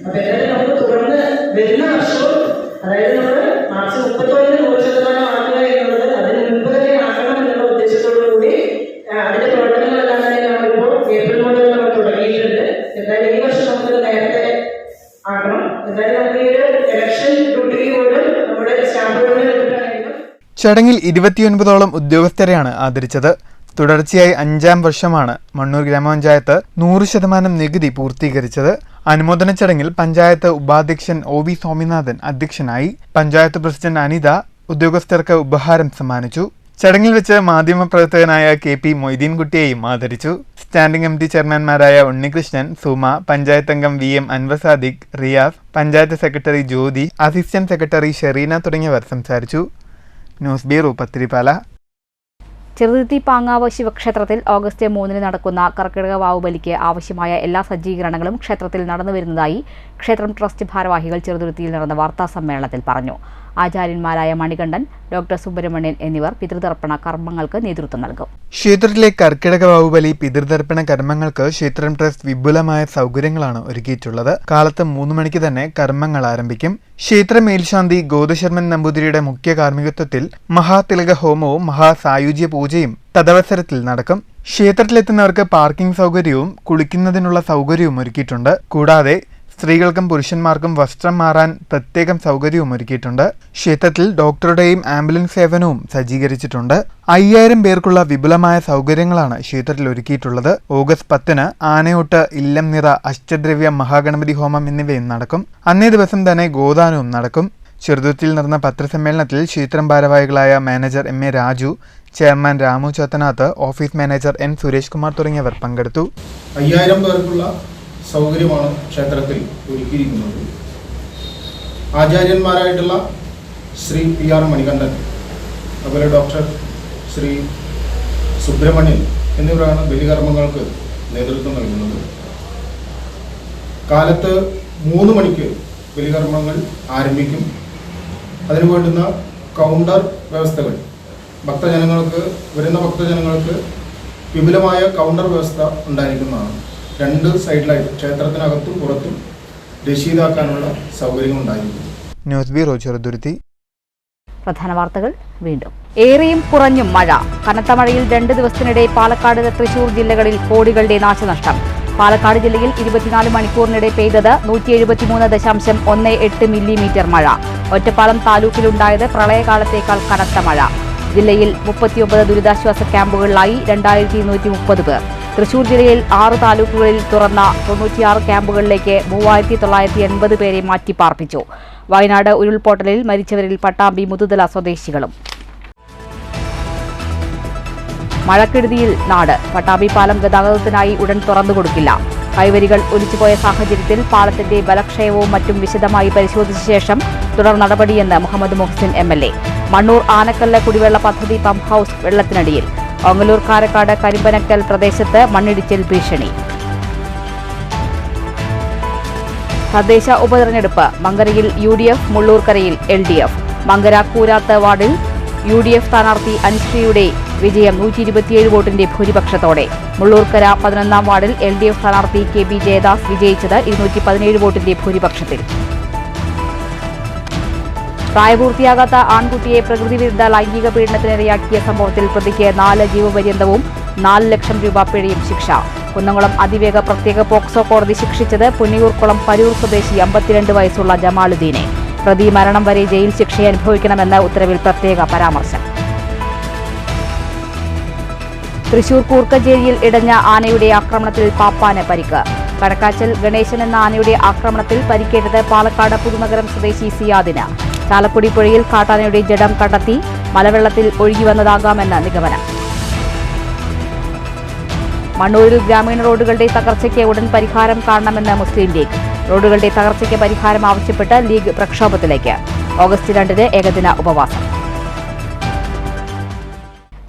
അപ്പൊ എന്തായാലും നമുക്ക് തുടർന്ന് വരുന്ന വർഷവും, അതായത് നമ്മൾ മാർച്ച് 31-ന് 100% ആക്കുക എന്നുള്ളത് അതിന് മുൻപ് തന്നെ ആക്കണം എന്നുള്ള ഉദ്ദേശത്തോടു കൂടി അതിന്റെ പ്രവർത്തനങ്ങളെല്ലാം തന്നെ നമ്മളിപ്പോൾ ഏപ്രിൽ മുതൽ നമ്മൾ തുടങ്ങിയിട്ടുണ്ട്. എന്തായാലും ഈ വർഷം നമുക്ക് നേരത്തെ ആക്കണം. എന്തായാലും നമുക്ക് ഈ ഒരു ഇലക്ഷൻ ഡ്യൂട്ടിക്ക് പോലും നമ്മുടെ സ്റ്റാമ്പുകളിൽ ലഭിക്കാനായിരുന്നു. ചടങ്ങിൽ 29ഓളം ഉദ്യോഗസ്ഥരെയാണ് ആദരിച്ചത്. തുടർച്ചയായി 5ാം വർഷമാണ് മണ്ണൂർ ഗ്രാമപഞ്ചായത്ത് 100% നികുതി പൂർത്തീകരിച്ചത്. അനുമോദന ചടങ്ങിൽ പഞ്ചായത്ത് ഉപാധ്യക്ഷൻ OV സ്വാമിനാഥൻ അധ്യക്ഷനായി. പഞ്ചായത്ത് പ്രസിഡന്റ് അനിത ഉദ്യോഗസ്ഥർക്ക് ഉപഹാരം സമ്മാനിച്ചു. ചടങ്ങിൽ വെച്ച് മാധ്യമപ്രവർത്തകനായ KP മൊയ്തീൻകുട്ടിയെയും ആദരിച്ചു. സ്റ്റാൻഡിംഗ് കമ്മിറ്റി ചെയർമാൻമാരായ ഉണ്ണികൃഷ്ണൻ, സുമ, പഞ്ചായത്ത് അംഗം VM Anvar Sadiq, Riyas, panchayat secretary Jyothi, assistant secretary Shereena തുടങ്ങിയവർ സംസാരിച്ചു. News bureau Pathirippala. ചെറുതുരുത്തി പാങ്ങാവ് ശിവക്ഷേത്രത്തിൽ ഓഗസ്റ്റ് 3-ന് നടക്കുന്ന കർക്കിടക വാവുബലിക്ക് ആവശ്യമായ എല്ലാ സജ്ജീകരണങ്ങളും ക്ഷേത്രത്തിൽ നടന്നുവരുന്നതായി ക്ഷേത്രം ട്രസ്റ്റ് ഭാരവാഹികൾ ചെറുതുരുത്തിയിൽ നടന്ന വാർത്താസമ്മേളനത്തിൽ പറഞ്ഞു. ആചാര്യന്മാരായ മണികണ്ഠൻ, ഡോക്ടർ സുബ്രഹ്മണ്യൻ എന്നിവർ പിതൃതർപ്പണ കർമ്മങ്ങൾക്ക് നേതൃത്വം നൽകും. ക്ഷേത്രത്തിലെ കർക്കിടക വാവുബലി പിതൃതർപ്പണ കർമ്മങ്ങൾക്ക് ക്ഷേത്രം ട്രസ്റ്റ് വിപുലമായ സൗകര്യങ്ങളാണ് ഒരുക്കിയിട്ടുള്ളത്. കാലത്ത് 3 മണിക്ക് തന്നെ കർമ്മങ്ങൾ ആരംഭിക്കും. ക്ഷേത്ര മേൽശാന്തി ഗോദശർമ്മൻ നമ്പൂതിരിയുടെ മുഖ്യ കാർമ്മികത്വത്തിൽ മഹാതിലക ഹോമവും മഹാസായുജ്യ പൂജയും തദവസരത്തിൽ നടക്കും. ക്ഷേത്രത്തിലെത്തുന്നവർക്ക് പാർക്കിംഗ് സൗകര്യവും കുളിക്കുന്നതിനുള്ള സൗകര്യവും ഒരുക്കിയിട്ടുണ്ട്. കൂടാതെ സ്ത്രീകൾക്കും പുരുഷന്മാർക്കും വസ്ത്രം മാറാൻ പ്രത്യേകം സൗകര്യവും ഒരുക്കിയിട്ടുണ്ട്. ക്ഷേത്രത്തിൽ ഡോക്ടറുടെയും ആംബുലൻസ് സേവനവും സജ്ജീകരിച്ചിട്ടുണ്ട്. 5000 പേർക്കുള്ള വിപുലമായ സൗകര്യങ്ങളാണ് ക്ഷേത്രത്തിൽ ഒരുക്കിയിട്ടുള്ളത്. ഓഗസ്റ്റ് 10 ആനയോട്ട്, ഇല്ലം നിറ, അഷ്ടദ്രവ്യ, മഹാഗണപതി ഹോമം എന്നിവയും നടക്കും. അന്നേ ദിവസം തന്നെ ഗോദാനവും നടക്കും. ചെറുതുരുത്തിയിൽ നടന്ന പത്രസമ്മേളനത്തിൽ ക്ഷേത്രം ഭാരവാഹികളായ manager M.A. Raju, chairman Ramu Chathanath, office manager N. Suresh Kumar തുടങ്ങിയവർ പങ്കെടുത്തു. 5000 പേർക്കുള്ള സൗകര്യമാണ് ക്ഷേത്രത്തിൽ ഒരുക്കിയിരിക്കുന്നത്. ആചാര്യന്മാരായിട്ടുള്ള ശ്രീ PR മണികണ്ഠൻ, അതുപോലെ ഡോക്ടർ ശ്രീ സുബ്രഹ്മണ്യൻ എന്നിവരാണ് ബലികർമ്മങ്ങൾക്ക് നേതൃത്വം നൽകുന്നത്. കാലത്ത് 3 മണിക്ക് ബലികർമ്മങ്ങൾ ആരംഭിക്കും. അതിനു വേണ്ടുന്ന കൗണ്ടർ വ്യവസ്ഥകൾ വരുന്ന ഭക്തജനങ്ങൾക്ക് വിപുലമായ കൗണ്ടർ വ്യവസ്ഥ ഉണ്ടായിരിക്കുന്നതാണ്. 2 സൈഡിലായിട്ട് ക്ഷേത്രത്തിനകത്തും പുറത്തും രശീതാക്കാനുള്ള സൗകര്യങ്ങൾ ഉണ്ടായിരിക്കും. News bureau, Cheruthuruthy. പ്രധാന വാർത്തകൾ വീണ്ടും. ഏറെയും കുറഞ്ഞും മഴ. കനത്ത മഴയിൽ 2 ദിവസത്തിനിടെ പാലക്കാട്, തൃശൂർ ജില്ലകളിൽ കോടികളുടെ നാശനഷ്ടം. പാലക്കാട് ജില്ലയിൽ 24 മണിക്കൂറിനിടെ പെയ്തത് 173.18 മില്ലിമീറ്റർ മഴ. ഒറ്റപ്പാലം താലൂക്കിലുണ്ടായത് പ്രളയകാലത്തേക്കാൾ കനത്ത മഴ. ജില്ലയിൽ 39 ദുരിതാശ്വാസ ക്യാമ്പുകളിലായി 2230 പേർ. തൃശൂർ ജില്ലയിൽ 6 താലൂക്കുകളിൽ തുറന്ന 96 ക്യാമ്പുകളിലേക്ക് 3980 പേരെ മാറ്റിപ്പാർപ്പിച്ചു. വയനാട് ഉരുൾപൊട്ടലിൽ മരിച്ചവരിൽ പട്ടാമ്പി മുതുതല സ്വദേശികളും. മഴക്കെടുതിയിൽ നാട്. പട്ടാമ്പി പാലം ഗതാഗതത്തിനായി ഉടൻ തുറന്നുകൊടുക്കില്ല. കൈവരികൾ ഒലിച്ചുപോയ സാഹചര്യത്തിൽ പാലത്തിന്റെ ബലക്ഷയവും മറ്റും വിശദമായി പരിശോധിച്ച ശേഷം തുടർ നടപടിയെന്ന് മുഹമ്മദ് മുഹ്സിൻ MLA. മണ്ണൂർ ആനക്കല്ല് കുടിവെള്ള പദ്ധതി പമ്പ് ഹൌസ് വെള്ളത്തിനടിയിൽ. ഓങ്ങല്ലൂർ കാരക്കാട് കരിമ്പനക്കൽ പ്രദേശത്ത് മണ്ണിടിച്ചിൽ ഭീഷണി. തദ്ദേശ ഉപതെരഞ്ഞെടുപ്പ്. മങ്കരയിൽ UDF, മുള്ളൂർക്കരയിൽ LDF. മങ്കര കൂരാത്ത് വാർഡിൽ UDF സ്ഥാനാർത്ഥി അനുശ്രീയുടെ വിജയം 127 വോട്ടിന്റെ ഭൂരിപക്ഷത്തോടെ. മുള്ളൂർക്കര 11ാം വാർഡിൽ LDF സ്ഥാനാർത്ഥി KB ജയദാസ് വിജയിച്ചത് 217 വോട്ടിന്റെ ഭൂരിപക്ഷത്തിൽ. പ്രായപൂർത്തിയാകാത്ത ആൺകുട്ടിയെ പ്രകൃതിവിരുദ്ധ ലൈംഗിക പീഡനത്തിനിരയാക്കിയ സംഭവത്തിൽ പ്രതിക്ക് 4 ജീവപര്യന്തവും 4 ലക്ഷം രൂപ പിഴയും ശിക്ഷ. കുന്നംകുളം അതിവേഗ പ്രത്യേക പോക്സോ കോടതി ശിക്ഷിച്ചത് പുന്നിയൂർക്കുളം പരൂർ സ്വദേശി 52 വയസ്സുള്ള ജമാലുദ്ദീനെ. പ്രതി മരണം വരെ ജയിൽ ശിക്ഷ അനുഭവിക്കണമെന്ന് ഉത്തരവിൽ പ്രത്യേക പരാമർശം. തൃശൂർ കൂർക്കഞ്ചേരിയിൽ ഇടഞ്ഞ ആനയുടെ ആക്രമണത്തിൽ പാപ്പാന് പരിക്ക്. കടക്കാച്ചൽ ഗണേശൻ എന്ന ആനയുടെ ആക്രമണത്തിൽ പരിക്കേറ്റത് പാലക്കാട് പുതുനഗരം സ്വദേശി സിയാദിന്. ചാലക്കുടി പുഴയിൽ കാട്ടാനയുടെ ജഡം കണ്ടെത്തി. മലവെള്ളത്തിൽ ഒഴുകിവന്നതാകാമെന്ന് നിഗമനം. മണ്ണൂരിൽ ഗ്രാമീണ റോഡുകളുടെ തകർച്ചയ്ക്ക് ഉടൻ പരിഹാരം കാണണമെന്ന് മുസ്ലിം ലീഗ്. റോഡുകളുടെ തകർച്ചയ്ക്ക് പരിഹാരം ആവശ്യപ്പെട്ട് ലീഗ് പ്രക്ഷോഭത്തിലേക്ക്. ഓഗസ്റ്റ് 2 ഏകദിന ഉപവാസം.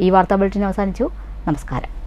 ഈ വാർത്താ ബുള്ളറ്റിൻ അവസാനിച്ചു. നമസ്കാരം.